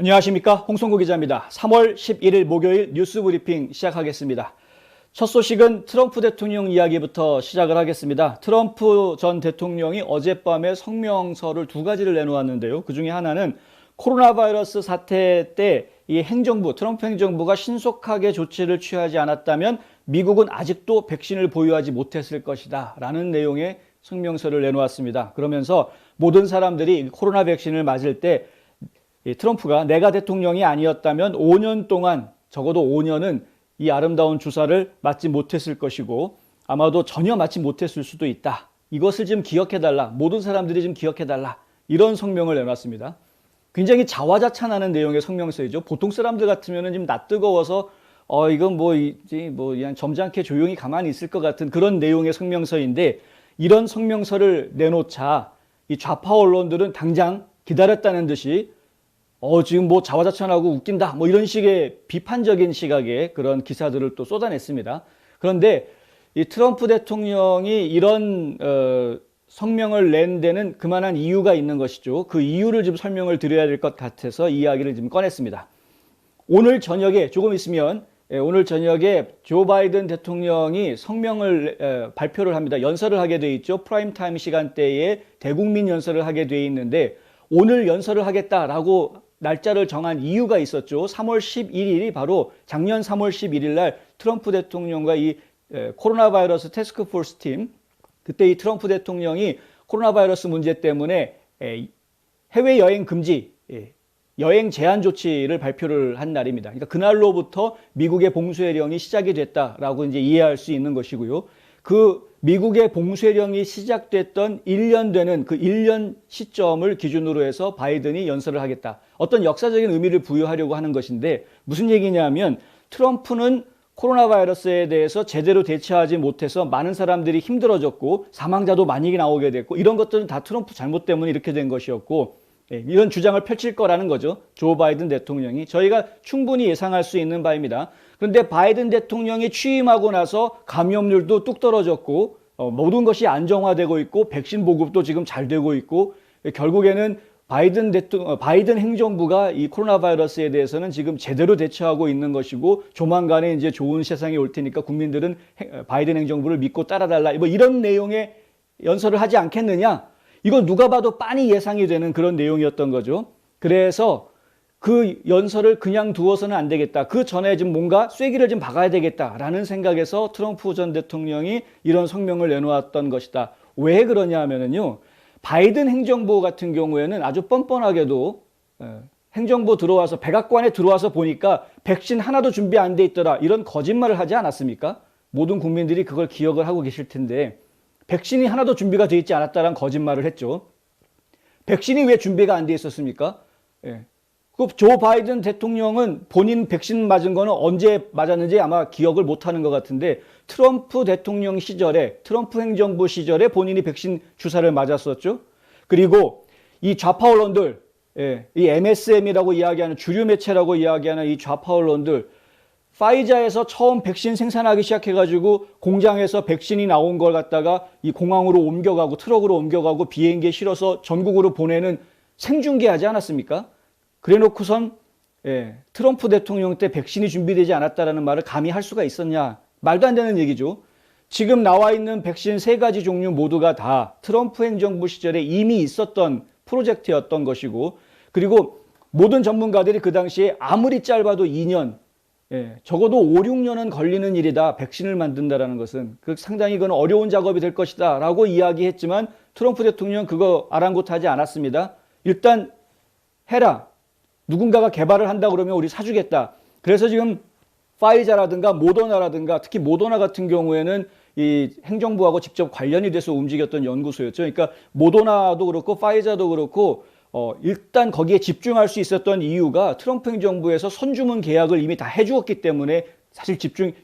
안녕하십니까, 홍성구 기자입니다. 3월 11일 목요일 뉴스 브리핑 시작하겠습니다. 첫 소식은 트럼프 대통령 이야기부터 시작을 하겠습니다. 트럼프 전 대통령이 어젯밤에 성명서를 두 가지를 내놓았는데요. 그 중에 하나는 코로나 바이러스 사태 때 이 행정부, 트럼프 행정부가 신속하게 조치를 취하지 않았다면 미국은 아직도 백신을 보유하지 못했을 것이다 라는 내용의 성명서를 내놓았습니다. 그러면서 모든 사람들이 코로나 백신을 맞을 때 트럼프가 내가 대통령이 아니었다면 5년 동안, 적어도 5년은 이 아름다운 주사를 맞지 못했을 것이고 아마도 전혀 맞지 못했을 수도 있다. 이것을 좀 기억해달라. 모든 사람들이 좀 기억해달라. 이런 성명을 내놨습니다. 굉장히 자화자찬하는 내용의 성명서이죠. 보통 사람들 같으면 좀 낯뜨거워서 이건 그냥 점잖게 조용히 가만히 있을 것 같은 그런 내용의 성명서인데, 이런 성명서를 내놓자 이 좌파 언론들은 당장 기다렸다는 듯이 지금 자화자찬하고 웃긴다 이런 식의 비판적인 시각의 그런 기사들을 또 쏟아냈습니다. 그런데 이 트럼프 대통령이 이런 성명을 낸 데는 그만한 이유가 있는 것이죠. 그 이유를 좀 설명을 드려야 될 것 같아서 이 이야기를 좀 꺼냈습니다. 오늘 저녁에 조금 있으면 오늘 저녁에 조 바이든 대통령이 성명을 발표를 합니다. 연설을 하게 돼 있죠. 프라임타임 시간대에 대국민 연설을 하게 돼 있는데, 오늘 연설을 하겠다라고 날짜를 정한 이유가 있었죠. 3월 11일이 바로 작년 3월 11일 날 트럼프 대통령과 이 코로나 바이러스 태스크 포스 팀, 그때 이 트럼프 대통령이 코로나 바이러스 문제 때문에 해외 여행 금지, 여행 제한 조치를 발표를 한 날입니다. 그러니까 그날로부터 미국의 봉쇄령이 시작이 됐다라고 이제 이해할 수 있는 것이고요. 그 미국의 봉쇄령이 시작됐던 1년 되는 그 1년 시점을 기준으로 해서 바이든이 연설을 하겠다. 어떤 역사적인 의미를 부여하려고 하는 것인데, 무슨 얘기냐면 트럼프는 코로나 바이러스에 대해서 제대로 대처하지 못해서 많은 사람들이 힘들어졌고 사망자도 많이 나오게 됐고, 이런 것들은 다 트럼프 잘못 때문에 이렇게 된 것이었고, 이런 주장을 펼칠 거라는 거죠. 조 바이든 대통령이. 저희가 충분히 예상할 수 있는 바입니다. 그런데 바이든 대통령이 취임하고 나서 감염률도 뚝 떨어졌고 모든 것이 안정화되고 있고 백신 보급도 지금 잘 되고 있고, 결국에는 바이든 행정부가 이 코로나 바이러스에 대해서는 지금 제대로 대처하고 있는 것이고, 조만간에 이제 좋은 세상이 올 테니까 국민들은 바이든 행정부를 믿고 따라달라, 이런 내용의 연설을 하지 않겠느냐. 이건 누가 봐도 빤히 예상이 되는 그런 내용이었던 거죠. 그래서 그 연설을 그냥 두어서는 안 되겠다. 그 전에 좀 뭔가 쐐기를 좀 박아야 되겠다라는 생각에서 트럼프 전 대통령이 이런 성명을 내놓았던 것이다. 왜 그러냐 하면은요, 바이든 행정부 같은 경우에는 아주 뻔뻔하게도 행정부 들어와서 백악관에 들어와서 보니까 백신 하나도 준비 안 돼 있더라, 이런 거짓말을 하지 않았습니까? 모든 국민들이 그걸 기억을 하고 계실 텐데, 백신이 하나도 준비가 돼 있지 않았다라는 거짓말을 했죠. 백신이 왜 준비가 안 돼 있었습니까? 조 바이든 대통령은 본인 백신 맞은 거는 언제 맞았는지 아마 기억을 못하는 것 같은데, 트럼프 대통령 시절에, 트럼프 행정부 시절에 본인이 백신 주사를 맞았었죠. 그리고 이 좌파 언론들, 이 MSM이라고 이야기하는, 주류 매체라고 이야기하는 이 좌파 언론들, 파이자에서 처음 백신 생산하기 시작해가지고 공장에서 백신이 나온 걸 갖다가 이 공항으로 옮겨가고 트럭으로 옮겨가고 비행기에 실어서 전국으로 보내는 생중계하지 않았습니까? 그래놓고선 트럼프 대통령 때 백신이 준비되지 않았다라는 말을 감히 할 수가 있었냐. 말도 안 되는 얘기죠. 지금 나와 있는 백신 3가지 종류 모두가 다 트럼프 행정부 시절에 이미 있었던 프로젝트였던 것이고, 그리고 모든 전문가들이 그 당시에 아무리 짧아도 2년, 적어도 5, 6년은 걸리는 일이다, 백신을 만든다라는 것은. 상당히 그건 어려운 작업이 될 것이다 라고 이야기했지만 트럼프 대통령은 그거 아랑곳하지 않았습니다. 일단 해라. 누군가가 개발을 한다 그러면 우리 사주겠다. 그래서 지금 파이자라든가 모더나라든가, 특히 모더나 같은 경우에는 이 행정부하고 직접 관련이 돼서 움직였던 연구소였죠. 그러니까 모더나도 그렇고 파이자도 그렇고 일단 거기에 집중할 수 있었던 이유가 트럼프 행정부에서 선주문 계약을 이미 다 해주었기 때문에 사실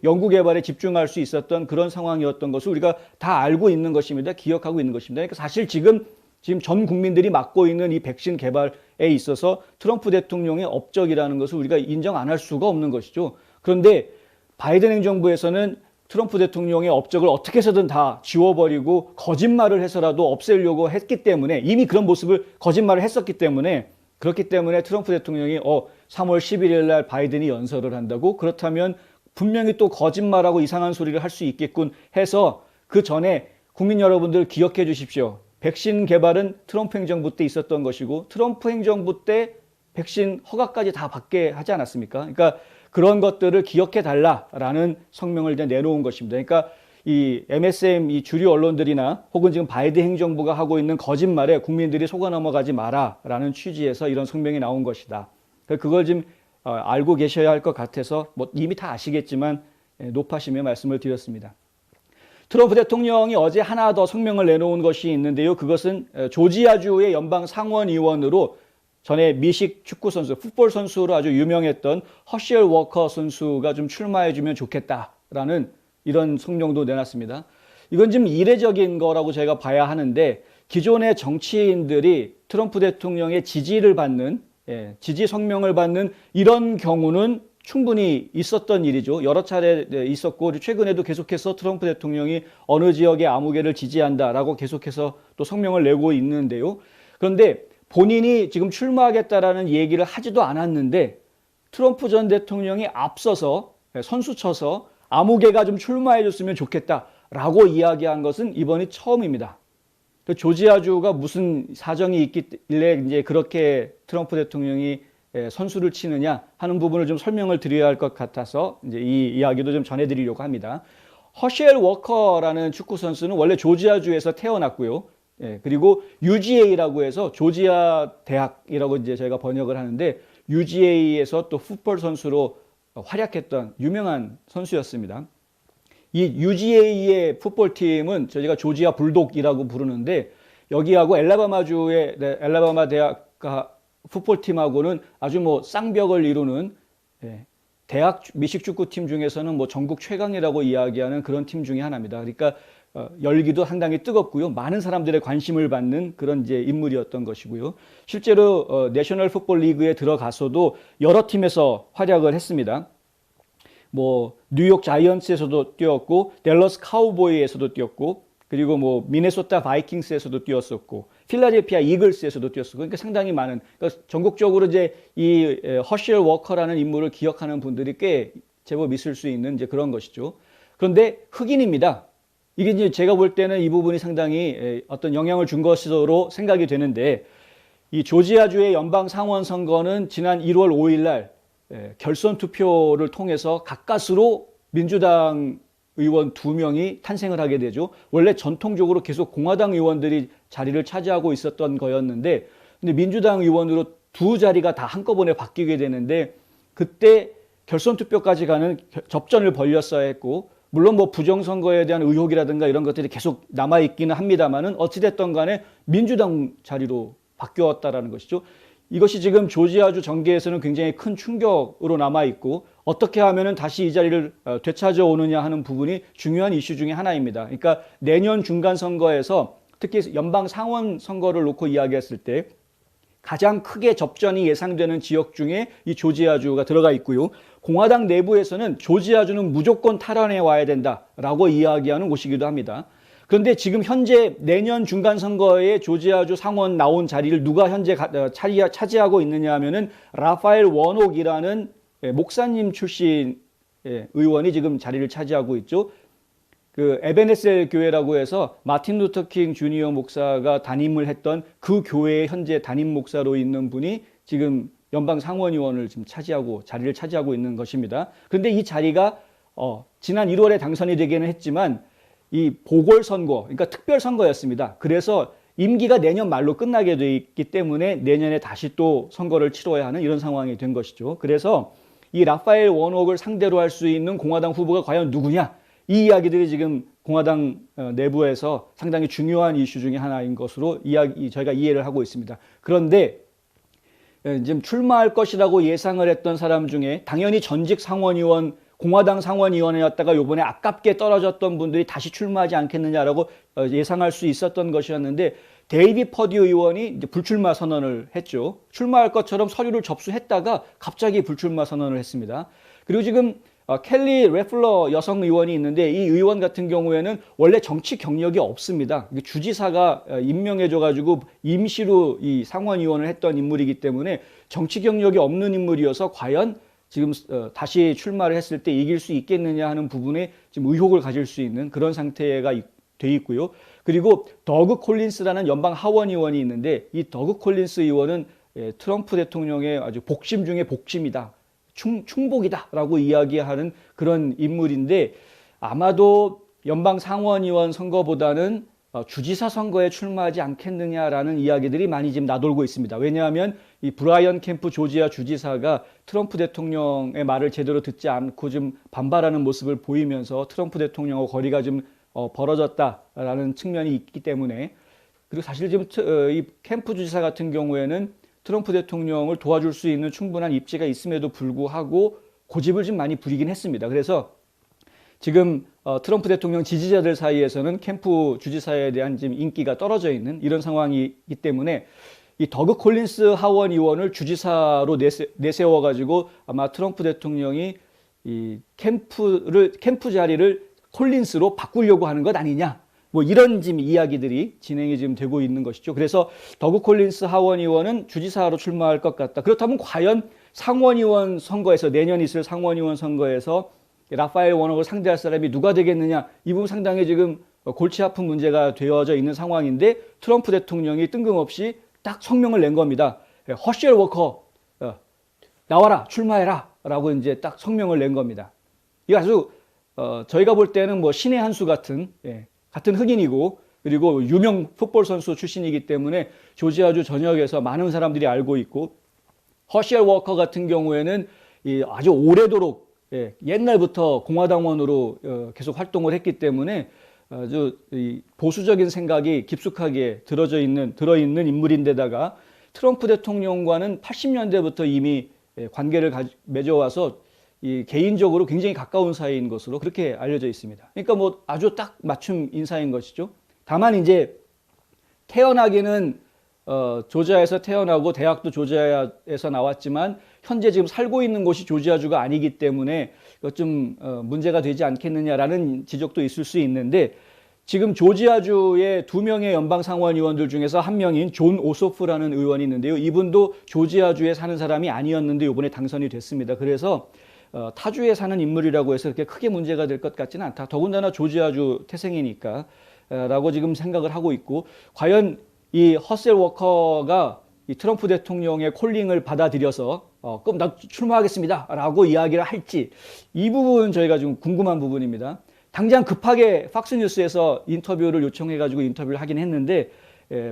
연구 개발에 집중할 수 있었던 그런 상황이었던 것을 우리가 다 알고 있는 것입니다. 기억하고 있는 것입니다. 그러니까 사실 지금 전 국민들이 맡고 있는 이 백신 개발에 있어서 트럼프 대통령의 업적이라는 것을 우리가 인정 안 할 수가 없는 것이죠. 그런데 바이든 행정부에서는 트럼프 대통령의 업적을 어떻게 해서든 다 지워버리고 거짓말을 해서라도 없애려고 했기 때문에, 이미 그런 모습을 거짓말을 했었기 때문에 그렇기 때문에 트럼프 대통령이 3월 11일 날 바이든이 연설을 한다고? 그렇다면 분명히 또 거짓말하고 이상한 소리를 할 수 있겠군 해서 그 전에 국민 여러분들 기억해 주십시오. 백신 개발은 트럼프 행정부 때 있었던 것이고 트럼프 행정부 때 백신 허가까지 다 받게 하지 않았습니까? 그러니까 그런 것들을 기억해 달라라는 성명을 내놓은 것입니다. 그러니까 이 MSM 이 주류 언론들이나 혹은 지금 바이든 행정부가 하고 있는 거짓말에 국민들이 속아 넘어가지 마라라는 취지에서 이런 성명이 나온 것이다. 그걸 좀 알고 계셔야 할 것 같아서 뭐 이미 다 아시겠지만 높아심에 말씀을 드렸습니다. 트럼프 대통령이 어제 하나 더 성명을 내놓은 것이 있는데요. 그것은 조지아주의 연방 상원의원으로 전에 미식 축구 선수, 풋볼 선수로 아주 유명했던 허시엘 워커 선수가 좀 출마해주면 좋겠다라는 이런 성명도 내놨습니다. 이건 좀 이례적인 거라고 제가 봐야 하는데 기존의 정치인들이 트럼프 대통령의 지지를 받는, 지지 성명을 받는 이런 경우는 충분히 있었던 일이죠. 여러 차례 있었고 최근에도 계속해서 트럼프 대통령이 어느 지역의 아무개를 지지한다라고 계속해서 또 성명을 내고 있는데요. 그런데 본인이 지금 출마하겠다라는 얘기를 하지도 않았는데 트럼프 전 대통령이 앞서서 선수 쳐서 아무개가 좀 출마해 줬으면 좋겠다라고 이야기한 것은 이번이 처음입니다. 조지아주가 무슨 사정이 있길래 이제 그렇게 트럼프 대통령이 선수를 치느냐 하는 부분을 좀 설명을 드려야 할 것 같아서 이제 이 이야기도 좀 전해드리려고 합니다. 허시엘 워커라는 축구 선수는 원래 조지아주에서 태어났고요. 그리고 UGA라고 해서 조지아 대학이라고 이제 저희가 번역을 하는데 UGA에서 또 풋볼 선수로 활약했던 유명한 선수였습니다. 이 UGA의 풋볼팀은 저희가 조지아 불독이라고 부르는데 여기하고 엘라바마주의 엘라바마 대학 풋볼팀하고는 아주 뭐 쌍벽을 이루는 대학 미식축구팀 중에서는 뭐 전국 최강이라고 이야기하는 그런 팀 중에 하나입니다. 그러니까 열기도 상당히 뜨겁고요. 많은 사람들의 관심을 받는 그런 이제 인물이었던 것이고요. 실제로 내셔널 풋볼 리그에 들어가서도 여러 팀에서 활약을 했습니다. 뭐 뉴욕 자이언츠에서도 뛰었고 댈러스 카우보이에서도 뛰었고 그리고 뭐 미네소타 바이킹스에서도 뛰었었고 필라델피아 이글스에서도 뛰었었고 그러니까 상당히 많은 그러니까 전국적으로 이제 이 허시엘 워커라는 인물을 기억하는 분들이 꽤 제법 있을 수 있는 이제 그런 것이죠. 그런데 흑인입니다. 이게 이제 제가 볼 때는 이 부분이 상당히 어떤 영향을 준 것으로 생각이 되는데 이 조지아주의 연방 상원 선거는 지난 1월 5일 날 결선 투표를 통해서 가까스로 민주당 의원 2명이 탄생을 하게 되죠. 원래 전통적으로 계속 공화당 의원들이 자리를 차지하고 있었던 거였는데 근데 민주당 의원으로 2자리가 다 한꺼번에 바뀌게 되는데 그때 결선 투표까지 가는 접전을 벌였어야 했고 물론 뭐 부정선거에 대한 의혹이라든가 이런 것들이 계속 남아있기는 합니다만은 어찌됐든 간에 민주당 자리로 바뀌었다라는 것이죠. 이것이 지금 조지아주 정계에서는 굉장히 큰 충격으로 남아있고 어떻게 하면은 다시 이 자리를 되찾아오느냐 하는 부분이 중요한 이슈 중에 하나입니다. 그러니까 내년 중간선거에서 특히 연방 상원 선거를 놓고 이야기했을 때 가장 크게 접전이 예상되는 지역 중에 이 조지아주가 들어가 있고요. 공화당 내부에서는 조지아주는 무조건 탈환해 와야 된다라고 이야기하는 곳이기도 합니다. 그런데 지금 현재 내년 중간선거에 조지아주 상원 나온 자리를 누가 현재 차지하고 있느냐 하면은 라파엘 워녹이라는 목사님 출신 의원이 지금 자리를 차지하고 있죠. 그 에베네셀 교회라고 해서 마틴 루터 킹 주니어 목사가 담임을 했던 그 교회의 현재 담임 목사로 있는 분이 지금 연방 상원의원을 지금 자리를 차지하고 있는 것입니다. 그런데 이 자리가 지난 1월에 당선이 되기는 했지만 이 보궐선거, 그러니까 특별선거였습니다. 그래서 임기가 내년 말로 끝나게 돼 있기 때문에 내년에 다시 또 선거를 치러야 하는 이런 상황이 된 것이죠. 그래서 이 라파엘 워녹을 상대로 할 수 있는 공화당 후보가 과연 누구냐? 이 이야기들이 지금 공화당 내부에서 상당히 중요한 이슈 중에 하나인 것으로 저희가 이해를 하고 있습니다. 그런데 지금 출마할 것이라고 예상을 했던 사람 중에 당연히 전직 상원의원, 공화당 상원의원이었다가 이번에 아깝게 떨어졌던 분들이 다시 출마하지 않겠느냐라고 예상할 수 있었던 것이었는데 데이비 퍼듀 의원이 이제 불출마 선언을 했죠. 출마할 것처럼 서류를 접수했다가 갑자기 불출마 선언을 했습니다. 그리고 지금 켈리 레플러 여성 의원이 있는데 이 의원 같은 경우에는 원래 정치 경력이 없습니다. 주지사가 임명해줘가지고 임시로 이 상원의원을 했던 인물이기 때문에 정치 경력이 없는 인물이어서 과연 지금 다시 출마를 했을 때 이길 수 있겠느냐 하는 부분에 지금 의혹을 가질 수 있는 그런 상태가 돼 있고요. 그리고 더그 콜린스라는 연방 하원 의원이 있는데 이 더그 콜린스 의원은 트럼프 대통령의 아주 복심 중에 복심이다. 충복이다라고 이야기하는 그런 인물인데 아마도 연방 상원의원 선거보다는 주지사 선거에 출마하지 않겠느냐라는 이야기들이 많이 지금 나돌고 있습니다. 왜냐하면 이 브라이언 캠프 조지아 주지사가 트럼프 대통령의 말을 제대로 듣지 않고 좀 반발하는 모습을 보이면서 트럼프 대통령과 거리가 좀 벌어졌다라는 측면이 있기 때문에 그리고 사실 지금 이 캠프 주지사 같은 경우에는 트럼프 대통령을 도와줄 수 있는 충분한 입지가 있음에도 불구하고 고집을 좀 많이 부리긴 했습니다. 그래서 지금 트럼프 대통령 지지자들 사이에서는 캠프 주지사에 대한 지금 인기가 떨어져 있는 이런 상황이기 때문에 이 더그 콜린스 하원 의원을 주지사로 내세워 가지고 아마 트럼프 대통령이 이 캠프 자리를 콜린스로 바꾸려고 하는 것 아니냐. 뭐 이런 지금 이야기들이 진행이 지금 되고 있는 것이죠. 그래서 더그 콜린스 하원 의원은 주지사로 출마할 것 같다. 그렇다면 과연 상원의원 선거에서 내년 있을 상원의원 선거에서 라파엘 워너를 상대할 사람이 누가 되겠느냐. 이 부분 상당히 지금 골치 아픈 문제가 되어져 있는 상황인데 트럼프 대통령이 뜬금없이 딱 성명을 낸 겁니다. 허쉘 워커 나와라 출마해라 라고 이제 딱 성명을 낸 겁니다. 이거 아주 저희가 볼 때는 뭐 신의 한 수 같은 같은 흑인이고 그리고 유명 풋볼 선수 출신이기 때문에 조지아주 전역에서 많은 사람들이 알고 있고 허쉘 워커 같은 경우에는 아주 오래도록 옛날부터 공화당원으로 계속 활동을 했기 때문에 아주 보수적인 생각이 깊숙하게 들어있는 인물인데다가 트럼프 대통령과는 80년대부터 이미 관계를 맺어와서 개인적으로 굉장히 가까운 사이인 것으로 그렇게 알려져 있습니다. 그러니까 뭐 아주 딱 맞춤 인사인 것이죠. 다만 이제 태어나기는 조지아에서 태어나고 대학도 조지아에서 나왔지만 현재 지금 살고 있는 곳이 조지아주가 아니기 때문에 좀 문제가 되지 않겠느냐라는 지적도 있을 수 있는데 지금 조지아주의 2명의 연방 상원 의원들 중에서 한 명인 존 오소프라는 의원이 있는데요. 이분도 조지아주에 사는 사람이 아니었는데 이번에 당선이 됐습니다. 그래서 타주에 사는 인물이라고 해서 그렇게 크게 문제가 될 것 같지는 않다. 더군다나 조지아주 태생이니까 라고 지금 생각을 하고 있고 과연 이 허셀 워커가 이 트럼프 대통령의 콜링을 받아들여서 그럼 나 출마하겠습니다 라고 이야기를 할지 이 부분 저희가 좀 궁금한 부분입니다. 당장 급하게 팍스뉴스에서 인터뷰를 요청해가지고 인터뷰를 하긴 했는데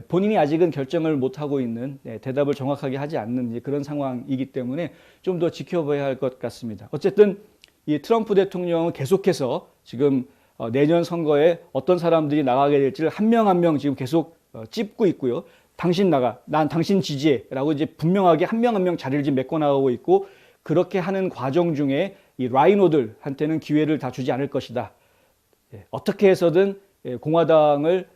본인이 아직은 결정을 못하고 있는 대답을 정확하게 하지 않는 그런 상황이기 때문에 좀 더 지켜봐야 할 것 같습니다. 어쨌든 이 트럼프 대통령은 계속해서 지금 내년 선거에 어떤 사람들이 나가게 될지를 한 명 한 명 지금 계속 찝고 있고요. 당신 나가, 난 당신 지지해 라고 이제 분명하게 한 명 한 명 자리를 지금 메꿔 나가고 있고 그렇게 하는 과정 중에 이 라이노들한테는 기회를 다 주지 않을 것이다. 어떻게 해서든 공화당을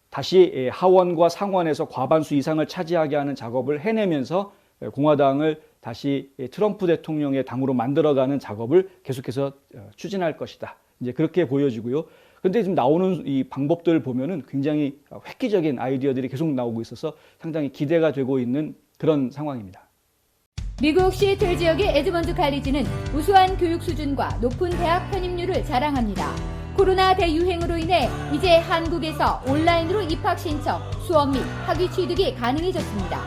다시 하원과 상원에서 과반수 이상을 차지하게 하는 작업을 해내면서 공화당을 다시 트럼프 대통령의 당으로 만들어가는 작업을 계속해서 추진할 것이다. 이제 그렇게 보여지고요. 그런데 지금 나오는 이 방법들을 보면은 굉장히 획기적인 아이디어들이 계속 나오고 있어서 상당히 기대가 되고 있는 그런 상황입니다. 미국 시애틀 지역의 에드먼드 칼리지는 우수한 교육 수준과 높은 대학 편입률을 자랑합니다. 코로나 대유행으로 인해 이제 한국에서 온라인으로 입학 신청, 수업 및 학위 취득이 가능해졌습니다.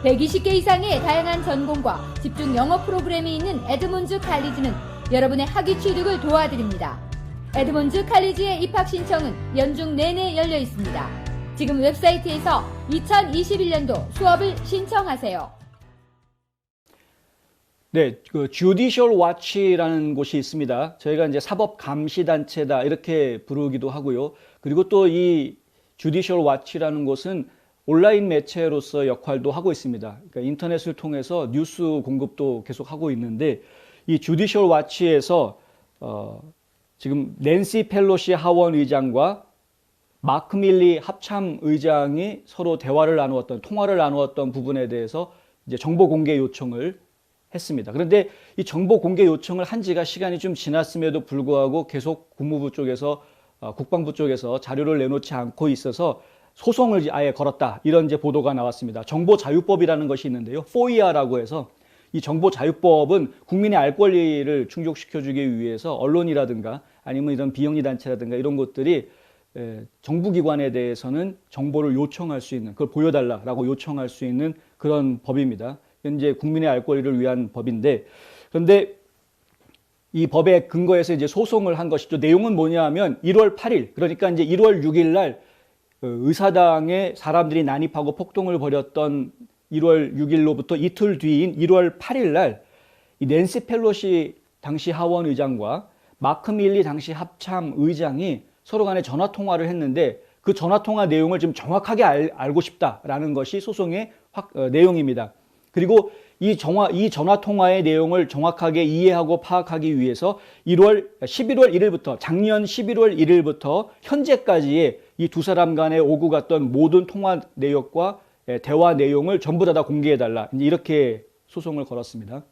120개 이상의 다양한 전공과 집중 영어 프로그램이 있는 에드먼드 칼리지는 여러분의 학위 취득을 도와드립니다. 에드먼드 칼리지의 입학 신청은 연중 내내 열려 있습니다. 지금 웹사이트에서 2021년도 수업을 신청하세요. 네, 그 Judicial Watch라는 곳이 있습니다. 저희가 이제 사법 감시 단체다 이렇게 부르기도 하고요. 그리고 또 이 Judicial Watch라는 곳은 온라인 매체로서 역할도 하고 있습니다. 그러니까 인터넷을 통해서 뉴스 공급도 계속 하고 있는데 이 Judicial Watch에서 지금 낸시 펠로시 하원 의장과 마크 밀리 합참 의장이 서로 통화를 나누었던 부분에 대해서 이제 정보 공개 요청을 했습니다. 그런데 이 정보 공개 요청을 한 지가 시간이 좀 지났음에도 불구하고 계속 국무부 쪽에서 국방부 쪽에서 자료를 내놓지 않고 있어서 소송을 아예 걸었다. 이런 이제 보도가 나왔습니다. 정보자유법이라는 것이 있는데요. FOIA라고 해서 이 정보자유법은 국민의 알 권리를 충족시켜주기 위해서 언론이라든가 아니면 이런 비영리 단체라든가 이런 것들이 정부기관에 대해서는 정보를 요청할 수 있는, 그걸 보여달라고 요청할 수 있는 그런 법입니다. 현재 국민의 알 권리를 위한 법인데, 그런데 이 법에 근거해서 이제 소송을 한 것이죠. 내용은 뭐냐 하면 1월 8일, 그러니까 이제 1월 6일 날 의사당에 사람들이 난입하고 폭동을 벌였던 1월 6일로부터 이틀 뒤인 1월 8일 날 이 낸시 펠로시 당시 하원 의장과 마크 밀리 당시 합참 의장이 서로 간에 전화 통화를 했는데 그 전화 통화 내용을 좀 정확하게 알고 싶다라는 것이 소송의 내용입니다. 그리고 이 전화 통화의 내용을 정확하게 이해하고 파악하기 위해서 11월 1일부터 작년 11월 1일부터 현재까지의 이 두 사람 간에 오고 갔던 모든 통화 내역과 대화 내용을 전부 다 공개해달라. 이렇게 소송을 걸었습니다.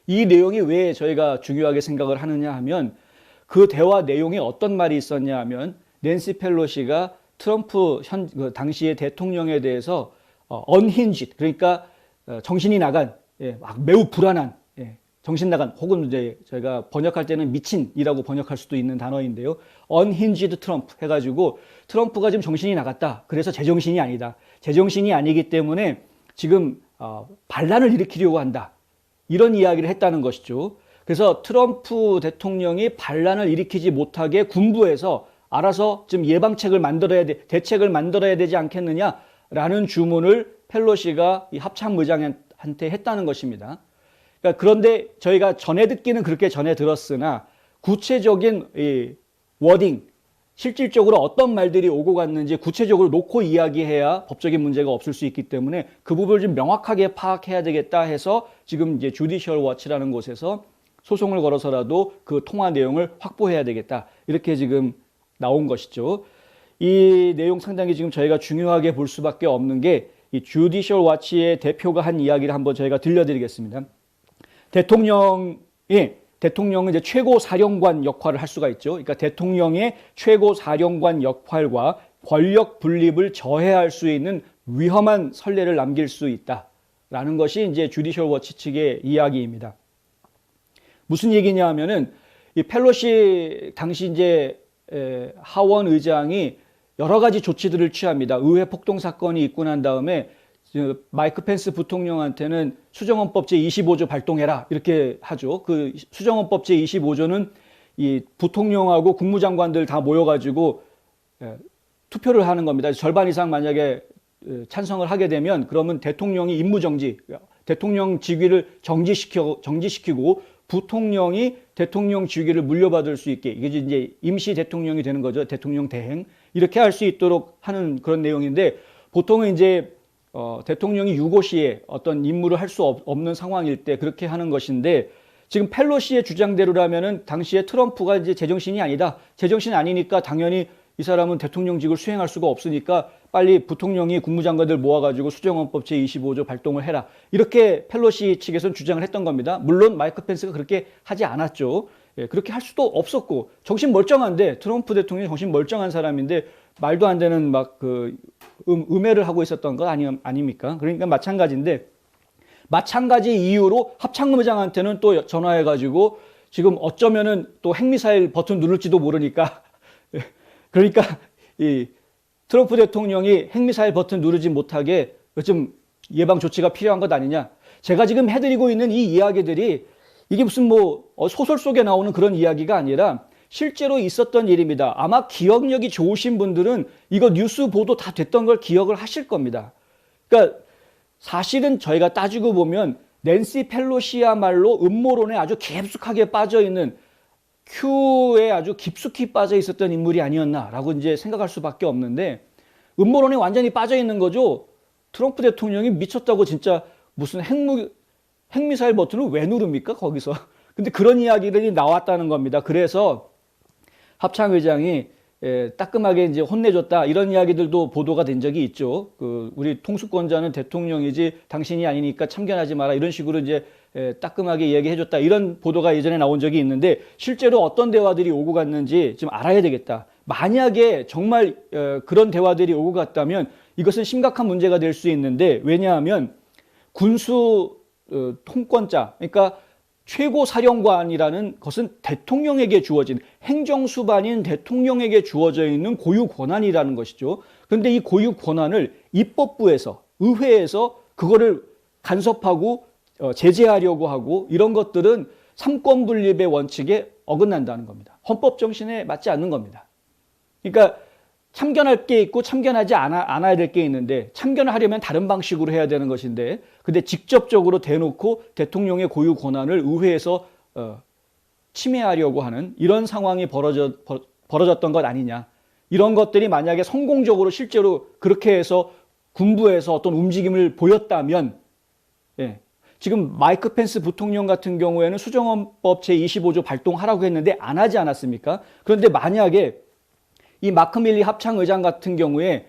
이 내용이 왜 저희가 중요하게 생각을 하느냐 하면 그 대화 내용에 어떤 말이 있었냐 하면 낸시 펠로시가 트럼프 당시의 대통령에 대해서 unhinged, 그러니까 정신이 나간, 매우 불안한, 정신 나간, 혹은 이제 저희가 번역할 때는 미친이라고 번역할 수도 있는 단어인데요. unhinged 트럼프 해가지고 트럼프가 지금 정신이 나갔다. 그래서 제정신이 아니다. 제정신이 아니기 때문에 지금 반란을 일으키려고 한다. 이런 이야기를 했다는 것이죠. 그래서 트럼프 대통령이 반란을 일으키지 못하게 군부에서 알아서 좀 예방책을 대책을 만들어야 되지 않겠느냐라는 주문을 펠로시가 이 합참 의장한테 했다는 것입니다. 그러니까 그런데 저희가 전해 듣기는 그렇게 전해 들었으나 구체적인 이 워딩, 실질적으로 어떤 말들이 오고 갔는지 구체적으로 놓고 이야기해야 법적인 문제가 없을 수 있기 때문에 그 부분을 좀 명확하게 파악해야 되겠다 해서 지금 이제 주디셜 워치라는 곳에서 소송을 걸어서라도 그 통화 내용을 확보해야 되겠다. 이렇게 지금 나온 것이죠. 이 내용 상당히 지금 저희가 중요하게 볼 수밖에 없는 게 이 주디셜 워치의 대표가 한 이야기를 한번 저희가 들려드리겠습니다. 대통령은 이제 최고 사령관 역할을 할 수가 있죠. 그러니까 대통령의 최고 사령관 역할과 권력 분립을 저해할 수 있는 위험한 선례를 남길 수 있다라는 것이 이제 주디셜 워치 측의 이야기입니다. 무슨 얘기냐 하면은 이 펠로시 당시 이제 하원 의장이 여러 가지 조치들을 취합니다. 의회 폭동 사건이 있고 난 다음에 마이크 펜스 부통령한테는 수정헌법 제25조 발동해라 이렇게 하죠. 그 수정헌법 제25조는 이 부통령하고 국무장관들 다 모여가지고 투표를 하는 겁니다. 절반 이상 만약에 찬성을 하게 되면 그러면 대통령이 임무정지, 대통령 직위를 정지시키고 부통령이 대통령 직위를 물려받을 수 있게, 이게 이제 임시 대통령이 되는 거죠. 대통령 대행. 이렇게 할 수 있도록 하는 그런 내용인데 보통은 이제 대통령이 유고시에 어떤 임무를 할 수 없는 상황일 때 그렇게 하는 것인데 지금 펠로시의 주장대로라면은 당시에 트럼프가 이제 제정신이 아니다. 제정신 아니니까 당연히 이 사람은 대통령직을 수행할 수가 없으니까 빨리 부통령이 국무장관들 모아가지고 수정헌법 제25조 발동을 해라. 이렇게 펠로시 측에서는 주장을 했던 겁니다. 물론 마이크 펜스가 그렇게 하지 않았죠. 그렇게 할 수도 없었고 정신 멀쩡한데 트럼프 대통령이 정신 멀쩡한 사람인데 말도 안 되는 막 그 음해를 하고 있었던 거 아닙니까? 그러니까 마찬가지인데 마찬가지 이유로 합참의장한테는 또 전화해가지고 지금 어쩌면은 또 핵미사일 버튼 누를지도 모르니까 그러니까 이 트럼프 대통령이 핵미사일 버튼 누르지 못하게 좀 예방 조치가 필요한 것 아니냐. 제가 지금 해드리고 있는 이 이야기들이 이게 무슨 뭐 소설 속에 나오는 그런 이야기가 아니라 실제로 있었던 일입니다. 아마 기억력이 좋으신 분들은 이거 뉴스 보도 다 됐던 걸 기억을 하실 겁니다. 그러니까 사실은 저희가 따지고 보면 낸시 펠로시야말로 음모론에 아주 깊숙하게 빠져 있는 큐에 아주 깊숙이 빠져 있었던 인물이 아니었나라고 이제 생각할 수밖에 없는데 음모론에 완전히 빠져 있는 거죠. 트럼프 대통령이 미쳤다고 진짜 무슨 핵미사일 버튼을 왜 누릅니까? 거기서. 근데 그런 이야기들이 나왔다는 겁니다. 그래서 합참의장이 따끔하게 이제 혼내줬다 이런 이야기들도 보도가 된 적이 있죠. 우리 통수권자는 대통령이지 당신이 아니니까 참견하지 마라 이런 식으로 이제 따끔하게 얘기해줬다 이런 보도가 예전에 나온 적이 있는데 실제로 어떤 대화들이 오고 갔는지 좀 알아야 되겠다. 만약에 정말 그런 대화들이 오고 갔다면 이것은 심각한 문제가 될 수 있는데 왜냐하면 군수 통권자 그러니까 최고 사령관이라는 것은 대통령에게 주어진 행정수반인 대통령에게 주어져 있는 고유 권한이라는 것이죠. 그런데 이 고유 권한을 입법부에서 의회에서 그거를 간섭하고 제재하려고 하고 이런 것들은 삼권 분립의 원칙에 어긋난다는 겁니다. 헌법 정신에 맞지 않는 겁니다. 그러니까 참견할 게 있고 참견하지 않아야 될 게 있는데 참견을 하려면 다른 방식으로 해야 되는 것인데 근데 직접적으로 대놓고 대통령의 고유 권한을 의회에서 침해하려고 하는 이런 상황이 벌어졌던 것 아니냐. 이런 것들이 만약에 성공적으로 실제로 그렇게 해서 군부에서 어떤 움직임을 보였다면 지금 마이크 펜스 부통령 같은 경우에는 수정헌법 제25조 발동하라고 했는데 안 하지 않았습니까? 그런데 만약에 이 마크 밀리 합창의장 같은 경우에